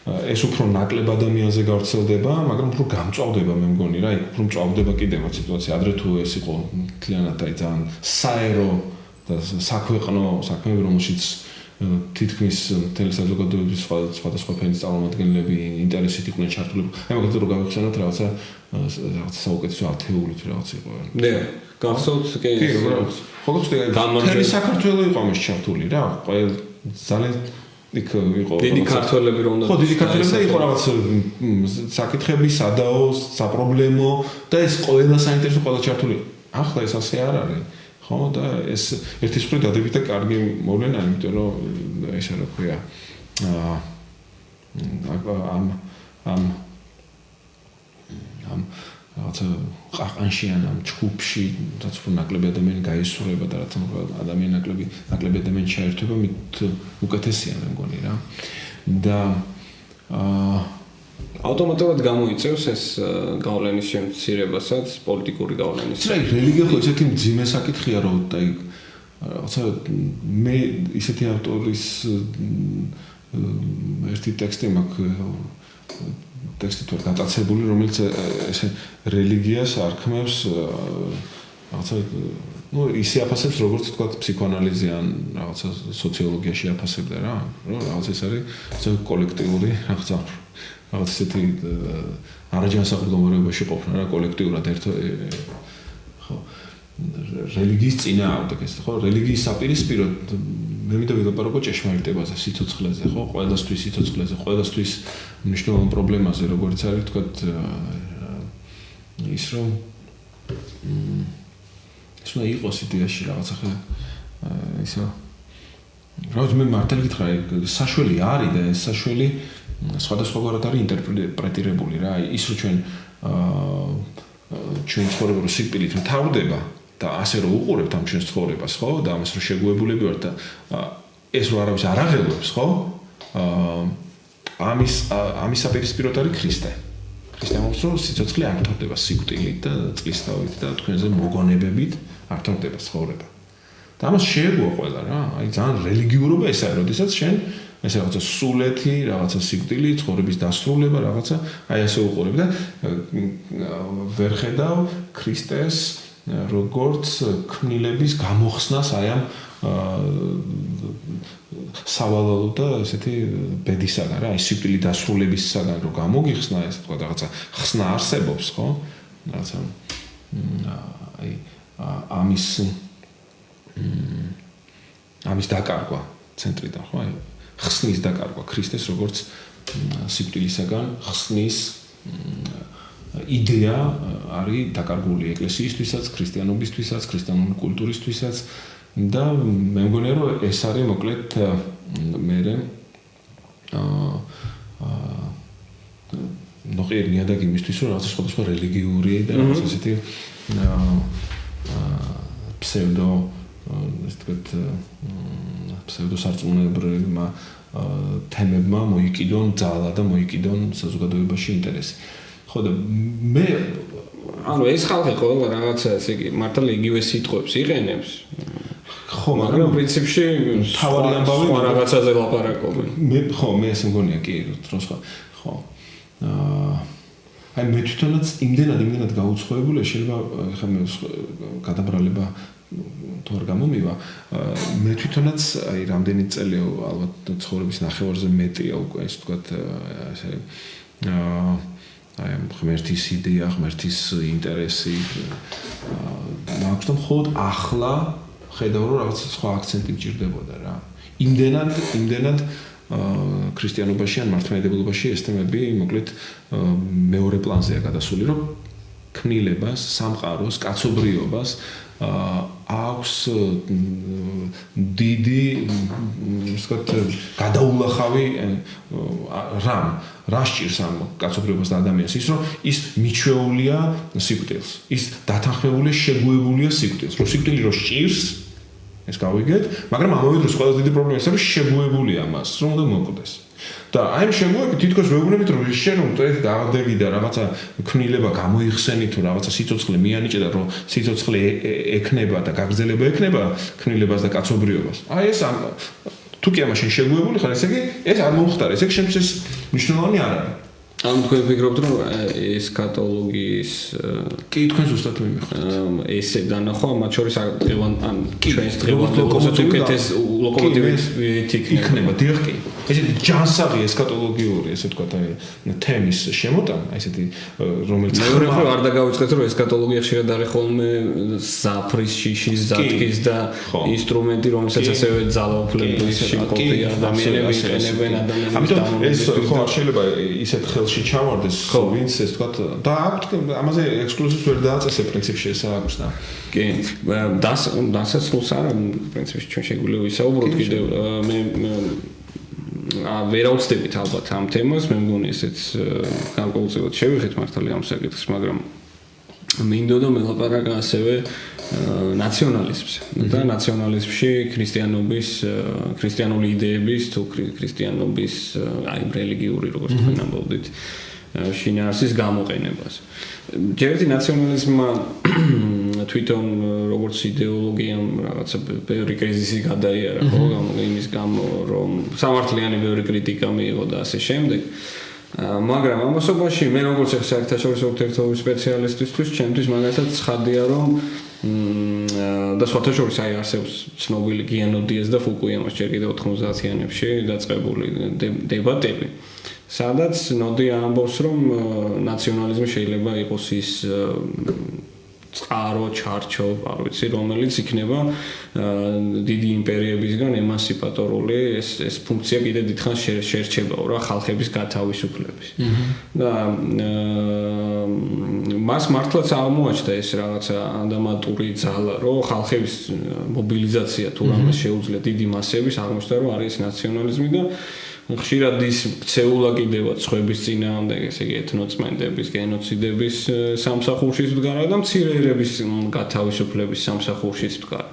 ეს უფრო ნაკლებ ადამიანზე გავრცელდება, მაგრამ უფრო გამწვავდება მე მგონი რა, იქ უფრო მწვავდება კიდევ სიტუაცია. ადრე თუ ეს იყო მთლიანად აი ძალიან საერო და საქვეყნო საქმეები, რომელშიც თითქმის მთელი საზოგადოების სხვადასხვა ფენის წარმომადგენლები ინტერესით იყვნენ ჩართულები. აი მაგალითად რო გავიხსენოთ რაღაცა საუკეთესო ათეული თუ რაღაც იყო. ნე, გახსოვთ კი ხო ხსნე საქართველოს იყო ამაში ჩართული რა, ყველა ძალიან იქ იყო დიდი ქართველები რომ ხო დიდი ქართველები და იყო რაღაც საკითხები სადაო საპრობლემო და ეს ყველა საინტერესო ყველა ჩართული ახლა ეს ასე არ არის ხო და ეს ერთის მხრივ დადებით და კარგი მოვლენა იმიტომ რომ ესე რა ქვია ამ რაღაცა ყაყანშიან ამ ჯგუფში რაც უფრო ნაკლები ადამიანი გაისურვება და რაც ადამიანი ნაკლები ადამიანი ჩაერთვება მით უკეთესია მე მგონი რა და ავტომატურად გამოიწევს ეს გავლენის შემცირებასაც პოლიტიკური გავლენის რა რელიგია ხო ესეთი მძიმე საკითხია რომ აი რაღაცა მე ისეთი ავტორის ერთი ტექსტი მაქვს ტექსტით ვარ გატაცებული, რომელიც ესე რელიგიას არქმევს რაღაცა ისე აფასებს, როგორც თქვა ფსიქოანალიზი ან რაღაცა სოციოლოგიაში აფასებდა რა, რომ რაღაც ეს არის კოლექტიური რაღაცა ესეთი არაჯანსაღი მდგომარეობაში ყოფნა რა კოლექტიურად ხო რელიგიის წინააღმდეგ ეს ხო რელიგიის საპირისპიროდ მე მინდა ვილაპარაკო ჭეშმარიტებაზე, სიცოცხლეზე, ხო, ყველასთვის სიცოცხლეზე, ყველასთვის მნიშვნელოვან პრობლემაზე, როგორც არის თქვა ის რომ ის უნდა იყოს იდეაში რაღაცა ხე ისა რა მე მართალი გითხრა საშველი არის და ეს საშველი სხვადასხვაგვარად არის ინტერპრეტირებული რა ის რომ ჩვენ ცხოვრება რომ სიკვდილით მთავრდება და ასე რომ უყურებთ ამ ჩვენს ცხოვრებას ხო და ამას რომ შეგუებულები ვართ და ეს რომ არავის არ აღელვებს ხო ამის საპირისპიროდ არის ქრისტე ქრისტიანობს რომ სიცოცხლე არ თორდება სიკვდილით და წყლისთავით და თქვენზე მოგონებებით არ თორდება ცხოვრება და ამას შეეგუა ყველა რა აი ძალიან რელიგიურობა ეს არის როდესაც შენ ეს რაღაცა სულეთი რაღაცა სიკვდილი ცხოვრების დასრულება რაღაცა აი ასე უყურებ და ვერ ხედავ ქრისტეს როგორც ქმნილების გამოხსნას აი ამ სავალალო და ესეთი ბედისაგან რა აი სიკვდილი დასრულებისაგან რომ გამოგიხსნა ეს თქვა რაღაცა ხსნა არსებობს ხო რაღაცა აი ამის დაკარგვა ცენტრიდან ხო აი ხსნის დაკარგვა ქრისტეს როგორც სიკვდილისაგან ხსნის იდეა არის დაკარგული ეკლესიისთვისაც, ქრისტიანობისთვისაც, ქრისტიანული კულტურისთვისაც და მე მგონია რომ ეს არის მოკლედ მე ნოყიერი ნიადაგი იმისთვის რომ რაღაცა სხვადასხვა რელიგიური და რაღაცა ესეთი ფსევდო ეს თქვით ფსევდოსარწმუნოებრივმა თემებმა მოიკიდონ ძალა და მოიკიდონ საზოგადოებაში ინტერესი. ხო და მე ანუ ეს ხალხი ყველა რაღაცა ესე იგი მართლა იგივე სიტყვებს იყენებს. ხო, მაგრამ პრინციპში თავარი ამბავი სხვა რაღაცაზე ლაპარაკობენ. მე ესე მგონია კი რომ ხო. აი მე თვითონაც იმდენად გაუცხოებულია შეიძლება ხა მე გადაბრალება თუ არ გამომივა მე თვითონაც აი რამდენი წელია ალბათ ცხოვრების ნახევარზე მეტია უკვე ეს თქვათ ესე აი ღმერთის იდეა, ღმერთის ინტერესი მაქვს და მხოლოდ ახლა ხედავ რომ რაღაც სხვა აქცენტი გჭირდებოდა რა. იმდენად ქრისტიანობაში ან მართლმადიდებლობაში ეს თემები მოკლედ მეორე პლანზეა გადასული რომ ქმნილებას, სამყაროს, კაცობრიობას აქვს დიდი ვთქვათ გადაულახავი რა სჭირს ამ კაცობრიობას და ადამიანს ის რომ ის მიჩვეულია სიკვდილს ის დათანხმებულია შეგუებულია სიკვდილს რომ სიკვდილი რო სჭირს ეს გავიგეთ მაგრამ ამავე დროს ყველაზე დიდი პრობლემა ის არის შეგუებულია მას რომ უნდა მოკვდეს და აი ამ შეგუებით თითქოს ვეუბნებით რომ შენ ეს დავდები და რაღაცა ქმნილება გამოიხსენი თუ რაღაცა სიცოცხლე მიანიჭე და რომ სიცოცხლე ექნება და გაგრძელება ექნება ქმნილებას და კაცობრიობას აი ეს თუ კი ამაში შეგუებული ხარ ესე იგი ეს არ მომხდარა ესე იგი შემთხვევით მნიშვნელოვანი არ არის ამ თქვენ ფიქრობთ რომ ესქატოლოგიის კი თქვენ ზუსტად მიმეხოთ ესე განახვა მათ შორის ან ჩვენს დღევანდელობას უკეთეს ლოკომოტივით იქნება დიახ კი ესეთი ჯანსაღი ესქატოლოგიური ესე ვთქვათ აი თემის შემოტანა ესეთი რომელიც მეორე მხრივ არ დაგავიწყეთ რომ ესქატოლოგია ხშირად არის ხოლმე ზაფრის შიშის ზათქის და ინსტრუმენტი რომელსაც ასევე ძალაუფლების შეკოპი ადამიანები იყენებენ ადამიანების ამიტომ ეს ხო არ შეიძლება ისეთ ხელში ჩავარდეს ვინც ეს ვთქვათ და აქვთ ამაზე ექსკლუზივს ვერ დააწესე პრინციპში ეს აქვს და კი დასასრულს არა პრინციპში ჩვენ შეგვიძლია ვისაუბროთ კიდევ მე ვერაუცდებით ალბათ ამ თემას მე მგონი ესეც განკუთვნილად შევიხეთ მართალი ამ საკითხს მაგრამ მინდოდა მელაპარაკა ასევე ნაციონალიზმზე და ნაციონალიზმში ქრისტიანული იდეების თუ ქრისტიანობის აი რელიგიური როგორც თქვენ ამბობდით შინაარსის გამოყენებას. ჯერდი ნაციონალიზმმა თვითონ როგორც იდეოლოგიამ რაღაცა ბევრი კრიზისი გადაიარა ხო იმის გამო რომ სამართლიანი ბევრი კრიტიკა მიიღო და ასე შემდეგ მაგრამ ამასობაში მე როგორც საერთაშორისო ურთიერთობების სპეციალისტისთვის ჩემთვის მაგალითად ცხადია რომ და სხვათა შორის არსებობს ცნობილი გიანოდიეს და ფუკუიამას ჯერ კიდევ 90-იანებში დაწყებული დებატები სადაც ნოდი ამბობს რომ ნაციონალიზმი შეიძლება იყოს ის წყარო, ჩარჩო, არ ვიცი, რომელიც იქნება დიდი იმპერიებისგან ემანსიპატორული ეს ფუნქცია კიდე დიდხანს შერჩებაო რა ხალხების გათავისუფლების. და მას მართლაც აღმოაჩნდა ეს რაღაცა ანდამატური ძალა, რომ ხალხების მობილიზაცია თუ რამე შეუძლია დიდი მასების აღმოჩნდა რომ არის ნაციონალიზმი და ხშირად ის ქცეულა კიდევაც ხვების წინააღმდეგ, ესე იგი ეთნოწმენდების, გენოციდების სამსახურში ვდგარა და მცირეერების გათავისუფლების სამსახურში ვდგარა.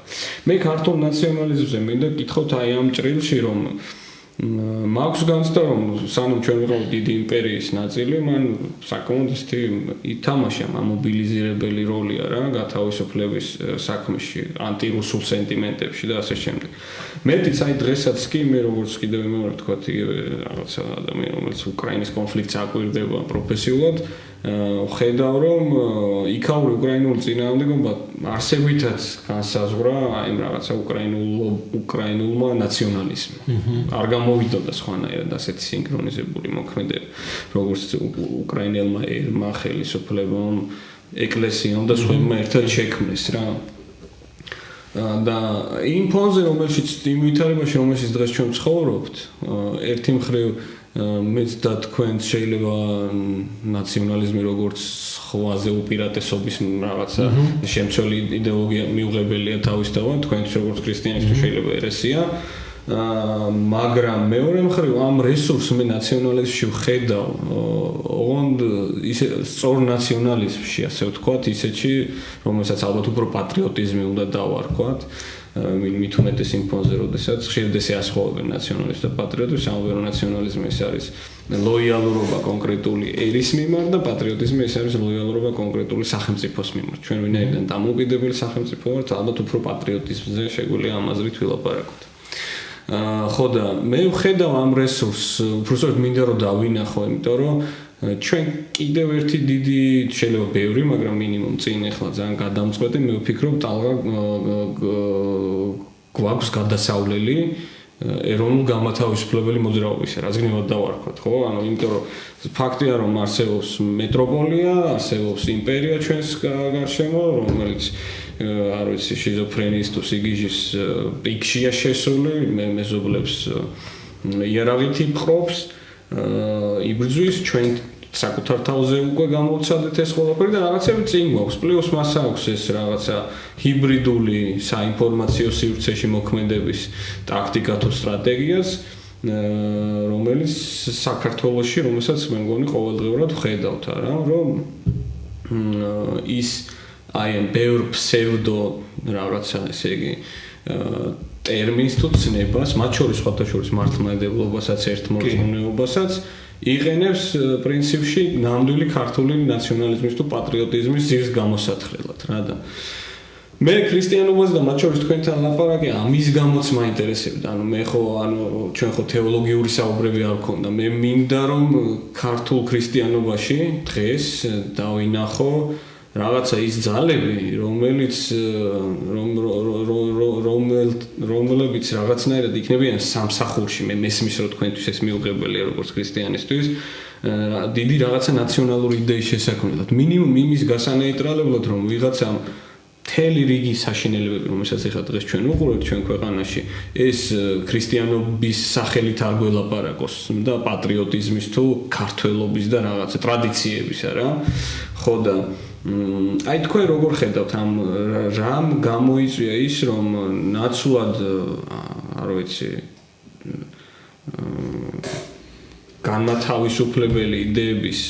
მე ქართულ ნაციონალიზმზე მინდა გითხოთ აი ამ ჭრილში რომ მაქვს განცდა რომ სანამ ჩვენ ვიყავით დიდი იმპერიის ნაწილი, მან საკმაოდ ისეთი ითამაშა მობილიზირებელი როლია რა გათავისუფლების საქმეში, ანტირუსულ სენტიმენტებში და ასე შემდეგ. მეტიც აი დღესაც კი მე როგორც კიდევ იმეორებ თქვა რაღაცა ადამიანი რომელიც უკრაინის კონფლიქტს აკვირდება პროფესიულად ხედავ რომ იქაური უკრაინული წინააღმდეგობა არსებითაც განსაზღვრა აი რაღაცა უკრაინულმა ნაციონალიზმმა. არ გამოვიდოდა სხვანაირად ასეთი სინქრონიზებული მოქმედება როგორც უკრაინელმა ერმა ხელისუფლებამ ეკლესიამ და სხვებმა ერთად შექმნეს რა და იმ ფონზე რომელშიც იმ ვითარებაში რომელშიც დღეს ჩვენ ცხოვრობთ ერთი მხრივ მეც და თქვენც შეიძლება ნაციონალიზმი როგორც ხვაზე უპირატესობის რაღაცა შემცველი იდეოლოგია მიუღებელია თავისთავად თქვენც როგორც ქრისტიანისთვის შეიძლება ერესია მაგრამ მეორე მხრივ ამ რესურსს მე ნაციონალიზმში ვხედავ ოღონდ ისე სწორ ნაციონალიზმში ასე ვთქვათ ისეთში რომელსაც ალბათ უფრო პატრიოტიზმი უნდა დავარქვათ მით უმეტეს იმ ფონზე როდესაც ხშირად ესე ასხოვებენ ნაციონალიზმს და პატრიოტიზმს ამბობენ ნაციონალიზმი ეს არის ლოიალურობა კონკრეტული ერის მიმართ და პატრიოტიზმი ეს არის ლოიალურობა კონკრეტული სახელმწიფოს მიმართ ჩვენ ვინაიდან დამოუკიდებელი სახელმწიფო ვართ ალბათ უფრო პატრიოტიზმზე შეგვიძლია ამ აზრით ვილაპარაკოთ ხო და მე ვხედავ ამ რესურსს უბრალოდ მინდა რომ დავინახო იმიტომ რომ ჩვენ კიდევ ერთი დიდი შეიძლება ბევრი მაგრამ მინიმუმ წინ ახლა ძალიან გადამწყვეტი მე ვფიქრობ ტალღა გვაქვს გადასავლელი ეროვნულ გამათავისუფლებელი მოძრაობისა რაც გნებად დავარქვათ ხო ანუ იმიტომ რომ ფაქტია რომ არსებობს მეტროპოლია არსებობს იმპერია ჩვენს გარშემო რომელიც არ ვიცი შიზოფრენიის თუ სიგიჟის პიკშია შესული მეზობლებს იარაღით იპყრობს იბრძვის ჩვენ საკუთარ თავზე უკვე გამოვცადეთ ეს ყველაფერი და რაღაცები წინ გვაქვს პლუს მას აქვს ეს რაღაცა ჰიბრიდული საინფორმაციო სივრცეში მოქმედების ტაქტიკა თუ სტრატეგიას რომელიც საქართველოში რომელსაც მე მგონი ყოველდღიურად ვხედავთ არა რომ ის აი ამ ბევრ ფსევდო რაღაცა ესე იგი ტერმინს თუ ცნებას მათ შორის სხვათა შორის მართლმადიდებლობასაც ერთმორწმუნეობასაც იყენებს პრინციპში ნამდვილი ქართული ნაციონალიზმის თუ პატრიოტიზმის ძირს გამოსათხრელად რა და მე ქრისტიანობას და მათ შორის თქვენთან ლაპარაკი ამის გამოც მაინტერესებდა ანუ მე ხო ანუ ჩვენ ხო თეოლოგიური საუბრები არ გქონდა მე მინდა რომ ქართულ ქრისტიანობაში დღეს დავინახო რაღაცა ის ძალები რომელიც რომლებიც რაღაცნაირად იქნებიან სამსახურში მე მესმის რომ თქვენთვის ეს მიუღებელია როგორც ქრისტიანისთვის დიდი რაღაცა ნაციონალური იდეის შესაქმნელად მინიმუმ იმის გასანეიტრალებლად რომ ვიღაცამ მთელი რიგი საშინელებები რომელსაც ახლა დღეს ჩვენ უყურებთ ჩვენ ქვეყანაში ეს ქრისტიანობის სახელით არ გველაპარაკოს და პატრიოტიზმის თუ ქართველობის და რაღაცა ტრადიციების არა ხო და აი თქვენ როგორ ხედავთ ამ რამ გამოიწვია ის რომ ნაცვლად არ ვიცი განმათავისუფლებელი იდეების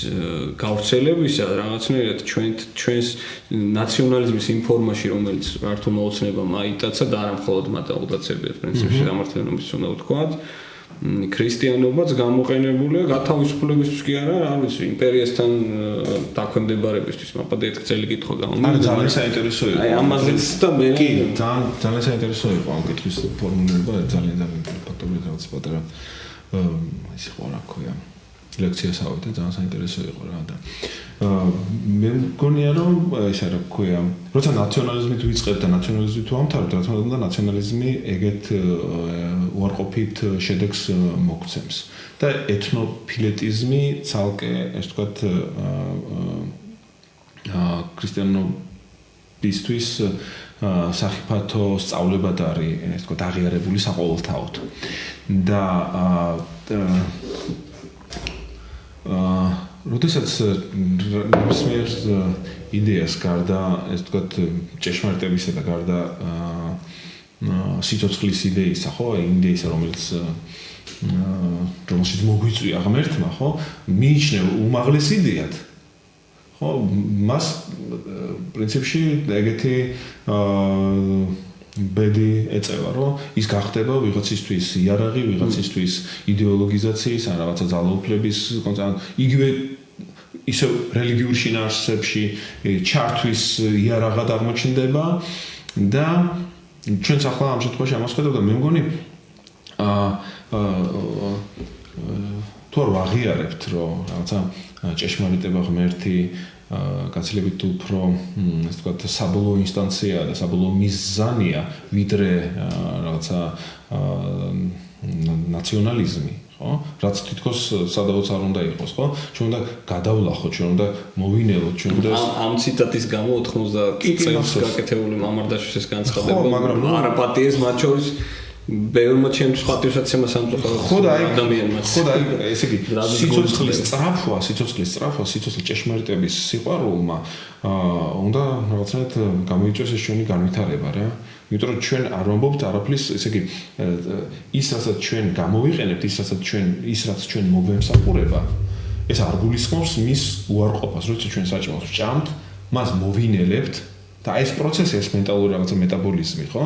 გავრცელებისა რაღაცნაირად ჩვენს ნაციონალიზმის იმ ფორმაში რომელიც ქართულმა ოცნებამ აიტაცა და არა მხოლოდ მათაუდაცებიათ პრინციპში გამართლენობის უნდა ვთქვათ ქრისტიანობაც გამოყენებულია გათავისუფლებისთვის კი არა არ ვიცი იმპერიასთან დაქვემდებარებისთვის მაპატე ერთ წელი კითხვა გამომდინარე არა ძალიან საინტერესო იყო აი ამაზეც და მე კი ძალიან საინტერესო იყო ამ კითხვის ფორმულირება ძალიან ფაქტობრივად რაღაც პატარა ისე ხო რა ქვია ლექციას ავედი, ძალიან საინტერესო იყო რა და მე მგონია რომ ეს რა ქვია, როცა ნაციონალიზმით ვიწყებთ და ნაციონალიზმით ვამთავრებთ, რა თქმა უნდა ნაციონალიზმი ეგეთ უარყოფით შედეგს მოგცემს და ეთნოფილეტიზმი ცალკე ეს ვთქვათ ქრისტიანობისთვის სახიფათო სწავლებად არის ეს ვთქვათ აღიარებული საყოველთაოდ და როდესაც ნებისმიერ იდეას გარდა ეს ვთქვათ ჭეშმარიტებისა და გარდა სიცოცხლის იდეისა ხო იდეისა რომელშიც მოგვიწვია ღმერთმა ხო მიიჩნევ უმაღლეს იდეად ხო მას პრინციპში ეგეთი ბედი ეწევა რომ ის გახდება ვიღაცისთვის იარაღი, ვიღაცისთვის იდეოლოგიზაციის ან რაღაცა ძალაუფლების იგივე ისე რელიგიურ შინაარსებში ჩართვის იარაღად აღმოჩნდება და ჩვენც ახლა ამ შემთხვევაში ამას ხედავ და მე მგონი თუ არ ვაღიარებთ რომ რაღაცა ჭეშმარიტება ღმერთი გაცილებით უფრო ასე ვთქვათ საბოლოო ინსტანცია და საბოლოო მიზანია ვიდრე რაღაცა ნაციონალიზმი ხო რაც თითქოს სადავოც არ უნდა იყოს ხო ჩვენ უნდა გადავლახოთ ჩვენ უნდა მოვინელოთ ჩვენ უნდა ამ ციტატის გამო 90 წელს გაკეთებული მამარდაშვილის განცხადება არაპატიეს მათ შორის ბევრმა ჩემს ხათვისაც სამწუხაროდ ადამიანმა ხო და ესე იგი სიცოცხლის სწრაფვა სიცოცხლის ჭეშმარიტების სიყვარულმა უნდა რაღაცნაირად გამოიწვიოს ეს ჩვენი განვითარება რა იმიტომ რომ ჩვენ არ ვამბობთ არაფრის ესე იგი ის რასაც ჩვენ გამოვიყენებთ ის რაც ჩვენ მოგვემსახურება ეს არ გულისხმობს მის უარყოფას როცა ჩვენ საჭმელს ვჭამთ მას მოვინელებთ და ეს პროცესი ეს მენტალური რაღაცა მეტაბოლიზმი ხო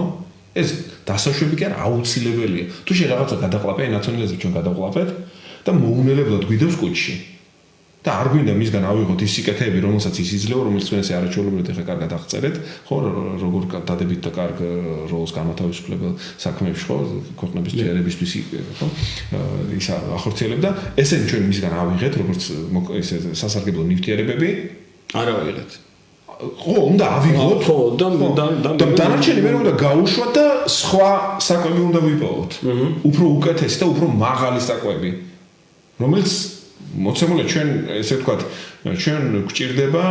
ეს დასაშვები კი არა აუცილებელია. თუ შე რაღაცა გადაყლაპე ნაციონალიზმი ჩვენ გადაყლაპეთ და მოუნელებლად გვიდევს კუჩში. და არ გვინდა მისგან ავიღოთ ის სიკეთეები, რომელსაც ის იძლევა, რომელიც ჩვენ ესე არაჩვეულებრივად ეხა კარგად აღწერეთ, ხო, როგორ დადებით და კარგ როლს განმათავისუფლებელ საქმეებში, ხო, ქვეყნების ძლიერებისთვის, ხო, ის ახორციელებდა. ესენი ჩვენ მისგან ავიღეთ, როგორც ესე სასარგებლო ნივთიერებები, არ ავიღეთ. ხო, უნდა ავიღოთ, ხო, და დანარჩენი მე უნდა გაუშვათ და სხვა საკვები უნდა ვიპოვოთ. უფრო უკეთესი და უფრო მაღალი საკვები, რომელიც მოცემულია ჩვენ ესე ვთქვათ, ჩვენ გვჭირდება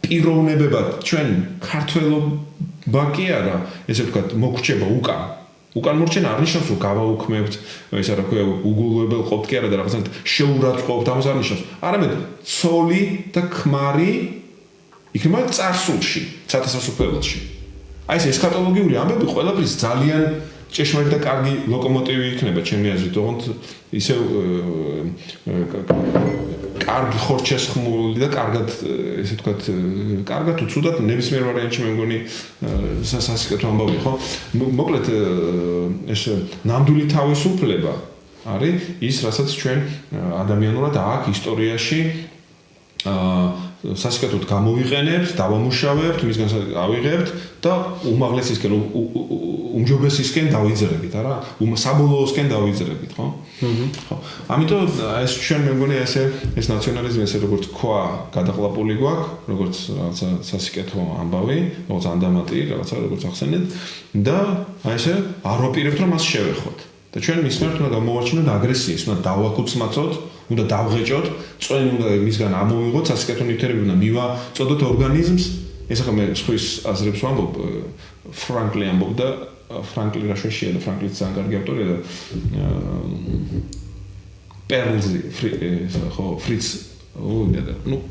პიროვნებებად, ჩვენ ქართველობა კი არა, ესე ვთქვათ, მოგრჩება უკან მორჩენა არ ნიშნავს რომ გავაუქმებთ, ესე რა ქვია, უგულებელ ყოფთ კი არა და რაღაცნაირად შეურაცხყოფთ, ამას არ ნიშნავს. არამედ ცოლი და ქმარი იქნება წარსულში, სათასასუფეველში. აი ეს ესქატოლოგიური ამბები ყველაფრის ძალიან ჭეშმარიტი და კარგი ლოკომოტივი იქნება ჩემი აზრით, თუმცა ისე კარგი ხორჩესხმული და კარგად ესე ვთქვათ, კარგად უცუდად ნებისმიერ ვარიანტში მე მგონი სასიკეთო ამბავი ხო? მოკლედ ეს ნამდვილი თავისუფლება არის ის, რასაც ჩვენ ადამიანურად აქ ისტორიაში სასიკეთოდ გამოვიყენებთ, დავამუშავებთ, მისგან ავიღებთ და უმაღლესისკენ, უმჯობესისკენ დავიძრებით, არა? საბოლოოსკენ დავიძრებით, ხო? ხო. ამიტომ ეს ჩვენ მე მგონი ეს ნაციონალიზმი ესე როგორც ქვა გადაყლაპული გვაქვს, როგორც რაღაცა სასიკეთო ამბავი, როგორც ანდამატი, რაღაცა როგორც ახსენეთ და აი ესე არ ვაპირებთ რომ მას შევეხოთ. და ჩვენ მის მიმართ უნდა გამოვაჩინოთ აგრესიის, უნდა დავაკუცმაცოთ, უნდა დავღეჭოთ, წვენი უნდა მისგან ამოვიღოთ, სასიკეთო ნივთიერები უნდა მივაწოდოთ ორგანიზმს. ეს ახლა მე სხვის აზრებს ვამბობ, ფრანკლი ამბობდა, ფრანკლი რაშვეშია და ფრანკლის ძალიან კარგი ავტორია და პერლზი, ხო, ფრიც,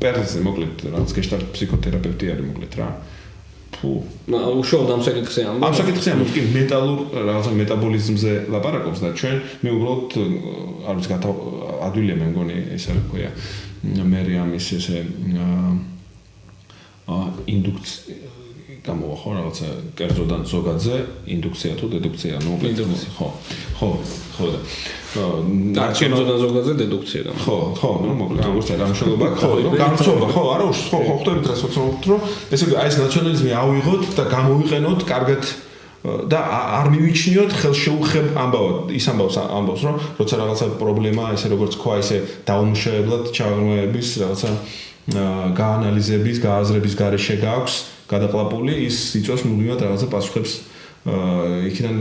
პერლზი მოკლედ, რაღაც გეშტალტ ფსიქოთერაპევტი არის მოკლედ რა. უშუალოდ ამ საკითხზე ამბობ. ამ საკითხზე ამბობ კი მენტალურ რაღაცა მეტაბოლიზმზე ლაპარაკობს და ჩვენ მე უბრალოდ არ ვიცი ადვილია მე მგონი ესე რა ქვია მერიამის ესე ინდუქცია გამოვა ხო რაღაცა კერძოდან ზოგადზე ინდუქცია თუ დედუქცია ნუ ხო და კერძოდან ზოგადზე დედუქცია და ხო ნუ მოკლედ როგორც ამშობლობა ხო გამწობა ხო არა ხო ხვდებით რა სოციალურად რომ ესე აი ეს ნაციონალიზმი ავიღოთ და გამოვიყენოთ კარგად და არ მივიჩნიოთ ხელშეუხებ ამბავად. ის ამბავს, რომ როცა რაღაცა პრობლემა, ესე როგორც თქვა, ისე დაუმუშავებლად ჩაღრმავების, რაღაცა გაანალიზების, გააზრების გარეშე გაქვს გადაყლაპული, ის იწვევს მუდმივად რაღაცა პასუხებს იქიდან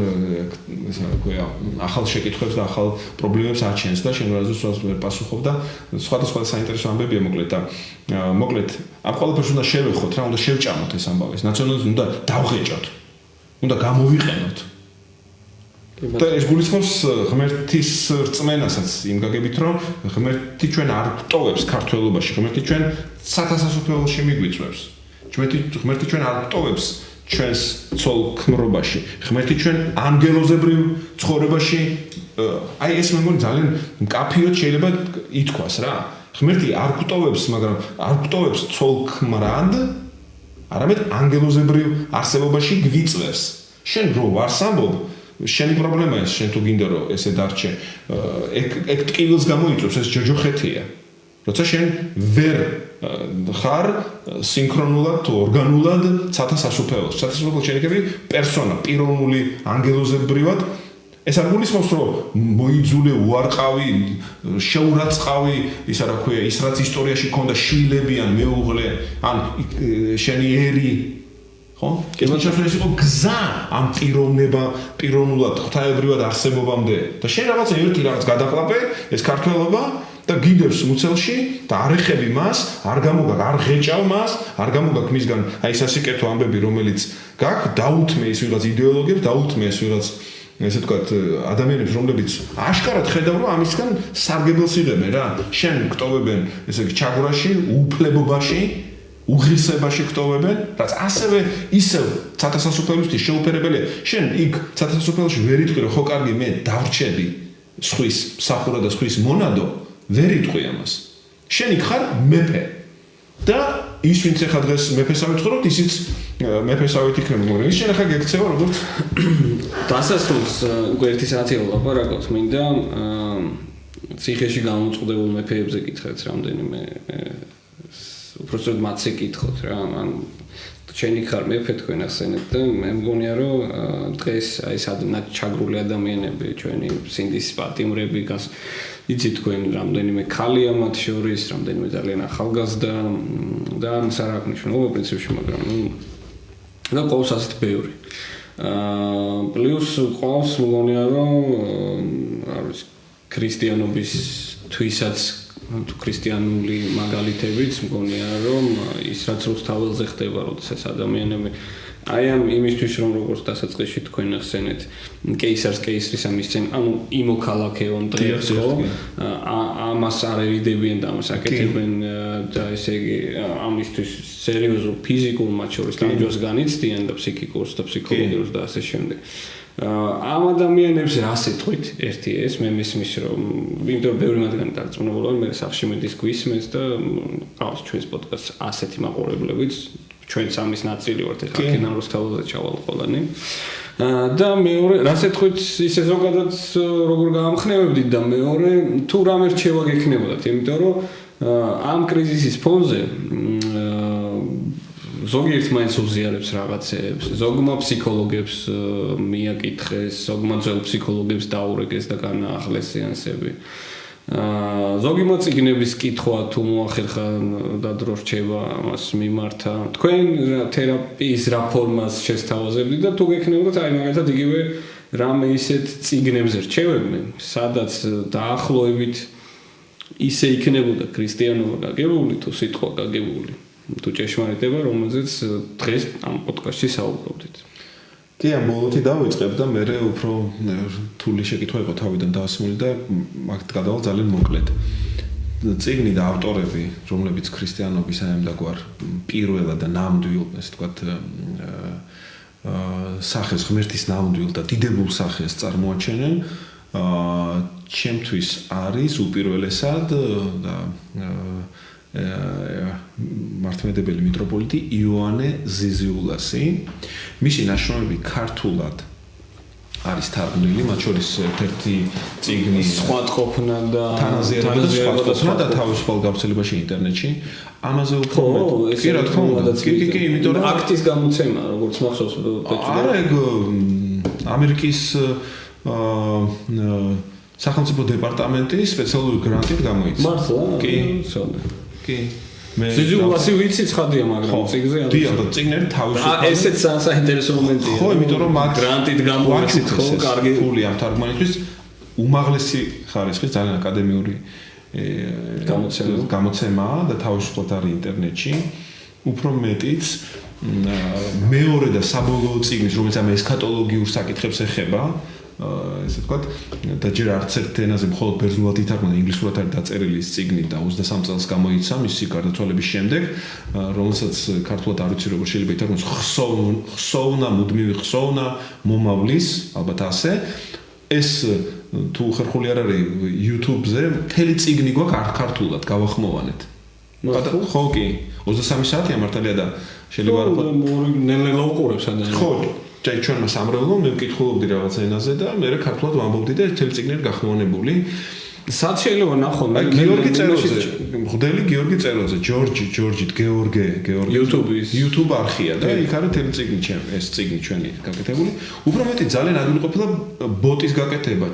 ესე რა ახალ შეკითხვებს და ახალ პრობლემებს აჩენს და შემოაზროს ვერ პასუხობ და სხვადასხვა საინტერესო ამბებია მოკლედ და მოკლედ ამ ყველაფერს უნდა შევეხოთ რა უნდა შევჭამოთ ეს ამბავი ნაციონალიზმი უნდა დავღეჭოთ უნდა გამოვიყენოთ და ეს გულისხმობს ღმერთის რწმენასაც იმ გაგებით რომ ღმერთი ჩვენ არ გტოვებს ქართველობაში ღმერთი ჩვენ სათავსოფლოში მიგვიწვევს ღმერთი ჩვენ არ გტოვებს ჩვენს ცოლ ქმრობაში ღმერთი ჩვენ ანგელოზებრივ ცხოვრებაში აი ეს მე მგონი ძალიან მკაფიოდ შეიძლება ითქვას რა ღმერთი არ გტოვებს მაგრამ არ გტოვებს ცოლ ქმრად არამედ ანგელოზებრივ არსებობაში გვიწვევს შენ რო ვარს ამბობ შენი პრობლემაა ეს შენ თუ გინდა რომ ესე დარჩე ეგ ტკივილს გამოიწვევს ეს ჯოჯოხეთია როცა შენ ვერ ხარ სინქრონულად თუ ორგანულად სათავსოფლოში შეიძლება პერსონა პიროვნული ანგელოზებრივად ეს არ გულისხმობს რომ მოიძულე უარყავი შეურაცხავი ისა რა ქვია ის რაც ისტორიაში ქონდა შვილები ან მეუღლე ან შენი ერი ხო? ეს შეიძლება იყოს გზა ამ პიროვნულად ღვთაებრივად არსებობამდე და შენ რაღაცა ერთი რაღაც გადაყლაპე ეს ქართველობა და გიდევს მუცელში და არ ეხები მას, არ გამოგაგ, არ ღეჭავ მას, არ გამოგაგ მისგან აი სასიკეთო ამბები რომელიც გაქვს, დაუთმე ის ვიღაც იდეოლოგიებს, დაუთმე ეს ვიღაც ესე ვთქვათ ადამიანებს რომლებიც აშკარად ხედავ რომ ამისგან სარგებელს იღებენ რა. შენ გტოვებენ ესე იგი ჩაგვრაში, უფლებობაში უღირსებაში გტოვებენ, რაც ასევე ისევ სათავსოფლისთვის შეუფერებელია. შენ იქ სათავსოფლოში ვერ იტყვი რომ ხო კარგი მე დავრჩები სხვის მსახურა და სხვის მონადო ვერ იტყვი ამას. შენ იქ ხარ მეფე. და ის ვინც ახლა დღეს მეფესავით ხართ, ისიც მეფესავით იქნება. ის შენ ახლა გექცევა როგორც დასასრულს უკვე ერთი საათია ვლაპარაკობთ, მინდა ციხეში გამოწყდებულ მეფეებზე კითხეთ რამდენიმე უბრალოდ მათზე კითხოთ რა, ან შენი ხარ მეფე თქვენ ახსენეთ და მე მგონია რომ დღეს აი სადღაც ჩაგრული ადამიანები ჩვენი სინდის პატიმრები იცით თქვენ რამდენიმე ქალია მათ შორის რამდენიმე ძალიან ახალგაზრდა და ამას არ აქვს მნიშვნელობა პრინციპში მაგრამ და ყავს ასეთ ბევრი პლუს ყავს მგონია რომ არ ვიცი ქრისტიანობის თვისაც თუ ქრისტიანული მაგალითებიც მგონია რომ ის რაც რუსთაველზე ხდება როდესაც ადამიანები აი ამ იმისთვის რომ როგორც დასაწყისში თქვენ ახსენეთ კეისარს კეისრის ამისცენ ანუ იმოქალაქეონ დღეს ხო ამას არ ერიდებიან და ამას აკეთებენ და ესე იგი ამისთვის სერიოზულ ფიზიკურ მათ შორის დანჯვას განიცდიან და ფსიქიკურს და ფსიქოლოგიურს და ასე შემდეგ ამ ადამიანებს რას ეთქვით ერთი ეს მე მისმის რომ იმიტომ რომ ბევრი მათგანი დარწმუნებულა მე სახში მედის გვისმენს და ყავს ჩვენს პოდკასტს ასეთი მაყურებლებიც ჩვენ სამის ნაწილი ვართ ახლა კინო რუსთაველზე ჩავალ ყველანი და მეორე რას ეთქვით ისე ზოგადად როგორ გაამხნევებდით და მეორე თუ რამე რჩევა გექნებოდათ იმიტომ რომ ამ კრიზისის ფონზე ზოგიერთ მაინც უზიარებს რაღაცებს, ზოგმა ფსიქოლოგებს მიაკითხეს, ზოგმა ძველ ფსიქოლოგებს დაურეკეს და განაახლეს სეანსები. ზოგმა წიგნების კითხვა თუ მოახერხა და დრო რჩება ამას მიმართა. თქვენ თერაპიის რა ფორმას შესთავაზებდით და თუ გექნებოდათ აი მაგალითად იგივე რამე ისეთ წიგნებზე რჩევებდნენ, სადაც დაახლოებით ისე იქნებოდა ქრისტიანობა გაგებული თუ სიტყვა გაგებული. თუ ჭეშმარიტება, რომელზეც დღეს ამ პოდკასტში საუბრობდით. კი, ამ ბოლოთი დავიწყებ და მე უფრო რთული შეკითხვა იყო თავიდან დასმული და მაგით გადავალ ძალიან მოკლედ. წიგნი და ავტორები, რომლებიც ქრისტიანობის აი ამგვარ პირველად და ნამდვილ, ესე ვთქვათ, სახეს ღმერთის ნამდვილ და დიდებულ სახეს წარმოაჩენენ, ჩემთვის არის უპირველესად და მართლმადიდებელი მიტროპოლიტი იოანე ზიზიულასი მისი ნაშრომები ქართულად არის თარგმნილი, მათ შორის ერთ-ერთი წიგნი სხვა ყოფნა და თანაზიერება და თავისუფალ გავრცელებაში ინტერნეტში. ამაზე უფრო მეტ. კი, რა თქმა უნდა. კი, იმიტომ რომ აქტის გამოცემა, როგორც მახსოვს არა, ეგ ამერიკის სახელმწიფო დეპარტამენტის სპეციალური გრანტით გამოიცა. მართლა? კი. კი. ზიზულასი ვიცი ცხადია, მაგრამ წიგნზე არა. დიახ, წიგნები თავისუფალ. ესეც საინტერესო მომენტია. ხო, იმიტომ რომ მათ გრანტით გამოიცით, ხო, კარგი ფული ამ თარგმანისთვის უმაღლესი ხარისხის ძალიან აკადემიური გამოცემაა და თავისუფლად არის ინტერნეტში. უფრო მეტიც მეორე და საბოლოო წიგნის, რომელიც ამ ესქატოლოგიურ საკითხებს ეხება, ესე ვთქვათ, და ჯერ არც ერთ ენაზე მხოლოდ ბერძნულად ითარგმნა, ინგლისურად არის დაწერილი ეს წიგნი და 23 წელს გამოიცა მისი გარდაცვალების შემდეგ, რომელსაც ქართულად არ ვიცი როგორ შეიძლება ითარგმნოს, ხსოვნა, მუდმივი ხსოვნა მომავლის, ალბათ ასე. ეს თუ ხერხული არ არის YouTube-ზე, მთელი წიგნი გვაქვს ქართულად, გავახმოვანეთ. ხო, კი, 23 საათია მართალია და შეიძლება ნელ-ნელა უყურებს ადამიანს. ხო, ჩვენმა სამრევლომ მე ვკითხულობდი რაღაც ენაზე და მე ქართულად ვამბობდი და მთელი წიგნი არის გახმოვანებული. სად შეიძლება ნახონ? გიორგი წეროზე, მღვდელი გიორგი წეროზე, ჯორჯით გეორგე YouTube არხია და იქ არის მთელი წიგნი ეს წიგნი ჩვენი გაკეთებული. უფრო მეტი ძალიან ადვილი ყოფილა ბოტის გაკეთება,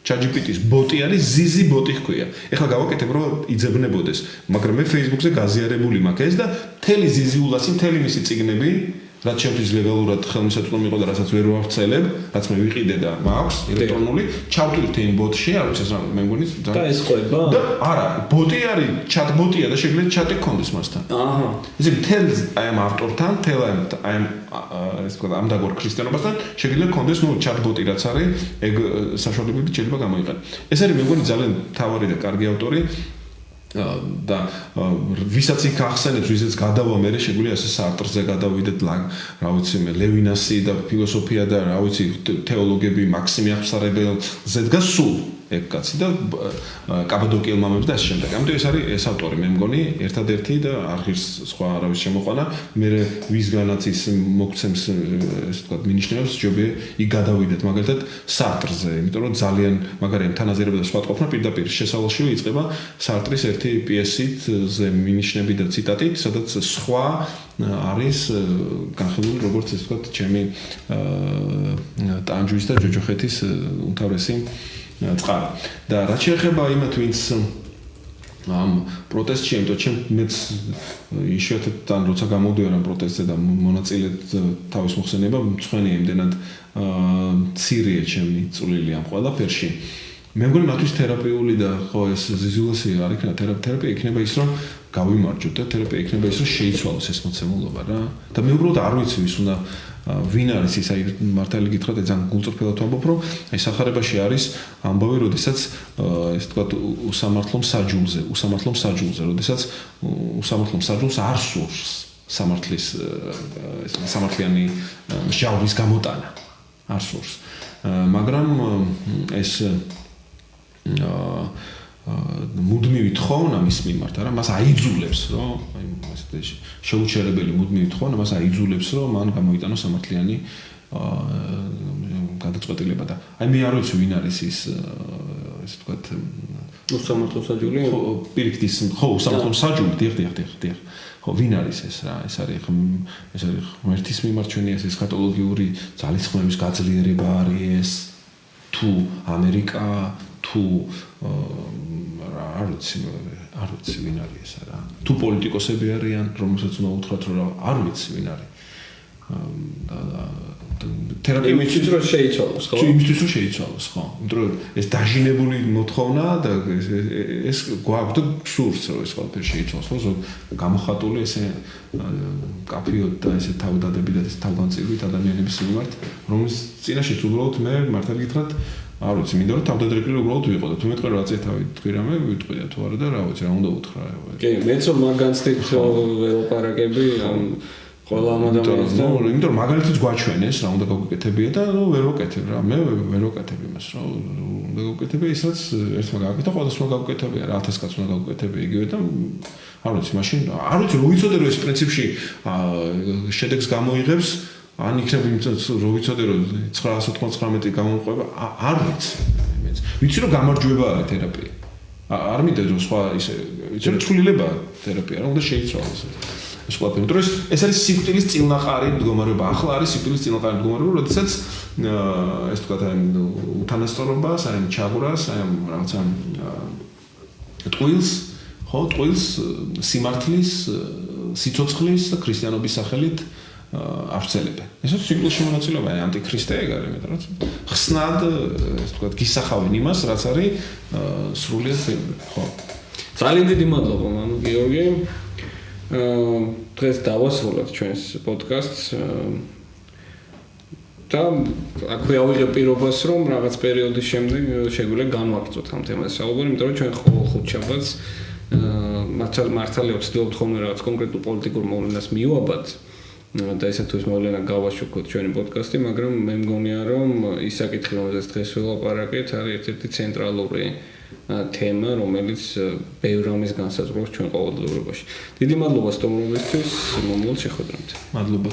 ChatGPT-ის ბოტი არის ზიზი ბოტი ხქვია. ეხლა გავაკეთებ რომ იძებნებოდეს, მაგრამ მე Facebook-ზე გაზიარებული მაქვს ეს და მთელი ზიზიულასი, მთელი მისი წიგნები რაც შემთხვევით ლეგალურად ხელმისაწვდომი იყო და რასაც ვერ ვავრცელებ, რაც მე ვიყიდე და მაქვს ელექტრონული, ჩავტვირთ იმ ბოტში, არ ვიცი ეს რა მე მგონი და ეს ყვება? და არა, ბოტი არის, ჩატბოტია და შეიძლება ჩატი გქონდეს მასთან. აჰა. ისე მთელ აი ამ ავტორთან, მთელ აი ამ ეს თქვა ამ დაგვარ ქრისტიანობასთან შეიძლება გქონდეს ნუ ჩატბოტი რაც არის, ეგ საშუალებებით შეიძლება გამოიყენო. ეს არის მე მგონი ძალიან მთავარი და კარგი ავტორი. და ვისაც იქ ახსენებს, ვისაც გადავა მე შეგვიძლია ესე სარტრზე გადავიდეთ, რა ვიცი მე ლევინასი და ფილოსოფია და რა ვიცი თეოლოგები მაქსიმი აღსარებელზე დგას სულ ეგ კაცი და კაბადოკიელ მამებს და ასე შემდეგ. ამიტომ ეს არის ეს ავტორი მე მგონი ერთადერთი და არხის სხვა არავის შემოყვანა. მე ვისგანაც ის მოგცემს ესე ვთქვათ მინიშნებს, ჯობია იქ გადავიდეთ მაგალითად სარტრზე, იმიტომ რომ ძალიან მაგარია თანაზირება და სხვა ყოფნა პირდაპირ შესავალშივე იწყება სარტრის ერთი პიესით ზე მინიშნები და ციტატით, სადაც სხვა არის განხილული როგორც ესე ვთქვათ ჩემი ტანჯვის და ჯოჯოხეთის უმთავრესი წყარო. და რაც შეეხება იმათ, ვინც ამ პროტესტში, იმიტომ ჩემ მეც იშვიათად თან როცა გამოდიარ ამ პროტესტზე და მონაწილედ თავის მოხსენება მწვენია იმდენად მცირეა ჩემი წვლილი ამ ყველაფერში. მე მგონი მათთვის თერაპიული და ხო ეს ზიზულასი არ იქნება თერაპია იქნება ის რომ გავიმარჯვოთ და თერაპია იქნება ის რომ შეიცვალოს ეს მოცემულობა რა. და მე უბრალოდ არ ვიცი ვის უნდა ვინ არის ის აი მართალი გითხრათ ძალიან გულწრფელად ვამბობ რომ აი სახარებაში არის ამბავი როდესაც ეს თქვა უსამართლო მსაჯულზე როდესაც უსამართლო მსაჯულს არ სურს სამართლის სამართლიანი მსჯავრების გამოტანა არ სურს მაგრამ ეს მუდმივი თხოვნა მის მიმართ არა მას აიძულებს რომ აი ესეთი შეუჩერებელი მუდმივი თხოვნა მას აიძულებს რომ მან გამოიტანოს სამართლიანი გადაწყვეტილება და აი მე არ ვიცი ვინ არის ის ესე ვთქვათ უსამართლო მსაჯული პირიქით ის ხო უსამართლო მსაჯული დიახ ხო ვინ არის ეს რა ეს არის ღმერთის მიმართ ჩვენი ეს ესქატოლოგიური ძალისხმევის გაძლიერება არის ეს თუ ამერიკა თუ არ ვიცი ვინ არის ეს რა თუ პოლიტიკოსები არიან რომელსაც უნდა უთხრათ რომ არ ვიცი ვინ არის თერაპია იმისთვის რომ შეიცვალოს ხო იმისთვის რომ შეიცვალოს ხო იმიტომ რომ ეს დაჟინებული მოთხოვნა და ეს გვაქვს და სურს რომ ეს ყველაფერი შეიცვალოს ხო გამოხატული ესე კაფიოდ და ესე თავდადებით და ეს თავგანწირვით ადამიანების მიმართ რომლის წინაშეც უბრალოდ მე მართალი გითხრათ არ ვიცი, მინდა რომ თავდადრეკილი უბრალოდ ვიყო და თუ მეტყვი რა წეთავი თქვი რამე ვიტყვი და თუ არა და რა ვიცი, რა უნდა უთხრა. კი, მეც მაგანცით ველაპარაკები ამ ყველა ამ ადამიანს და იმიტომ რომ მაგალითიც გვაჩვენეს რა უნდა გავუკეთებია და ნუ ვერ ვაკეთებ რა, მე ვერ ვაკეთებ იმას რა, უნდა გავუკეთებია ის რაც ერთმა გავაკეთა, ყველასმა გავუკეთებია რა, 1000 კაცს უნდა გავუკეთებია იგივე და არ ვიცი, მაშინ არ ვიცი, რო ვიცოდე რომ ეს პრინციპში შედეგს გამოიღებს ან იქნება რო ვიცოდე რომ 999 გამომყვება, არ ვიცი რომ გამარჯვება არის თერაპია. არ მინდა რომ სხვა ისე ვიცი რომ ცვლილებაა თერაპია, რა უნდა შეიცვალოს. ეს ყველაფერი. იმიტომ რომ ეს არის სიკვდილის წილნაყარი მდგომარეობა. ახლა არის სიკვდილის წილნაყარი მდგომარეობა, როდესაც ეს თქვა აი უთანასწორობას, აი ჩაგვრას, აი რაღაცა ტყუილს, ხო, ტყუილს სიმართლის, სიცოცხლის და ქრისტიანობის სახელით ავრცელებენ. ესეც სიკვდილში მონაწილეობა, აი ანტიქრისტე ეგ არის, მეტად რაც ხსნად, ეს თქვა გისახავენ იმას, რაც არის სრულიად ხო. ძალიან დიდი მადლობა, მანუ გიორგი. დღეს დავასრულებთ ჩვენს პოდკასტს და აქვე ავიღე პირობას რომ რაღაც პერიოდის შემდეგ შეგვიძლია განვაგრძოთ ამ თემას საუბარი, იმიტომ რომ ჩვენ ყოველ ხუთშაბათს მართალია ვცდილობთ ხოლმე რაღაც კონკრეტულ პოლიტიკურ მოვლენას მივაბად და ესა თუ ის მოვლენა გავაშუქოთ ჩვენი პოდკასტი, მაგრამ მე მგონია რომ ის საკითხი რომელზეც დღეს ველაპარაკეთ არის ერთ-ერთი ცენტრალური თემა, რომელიც ბევრ რამეს განსაზღვრავს ჩვენ ყოველდღიურობაში. დიდი მადლობა სტუმრობისთვის, მომავალ შეხვედრამდე. მადლობა.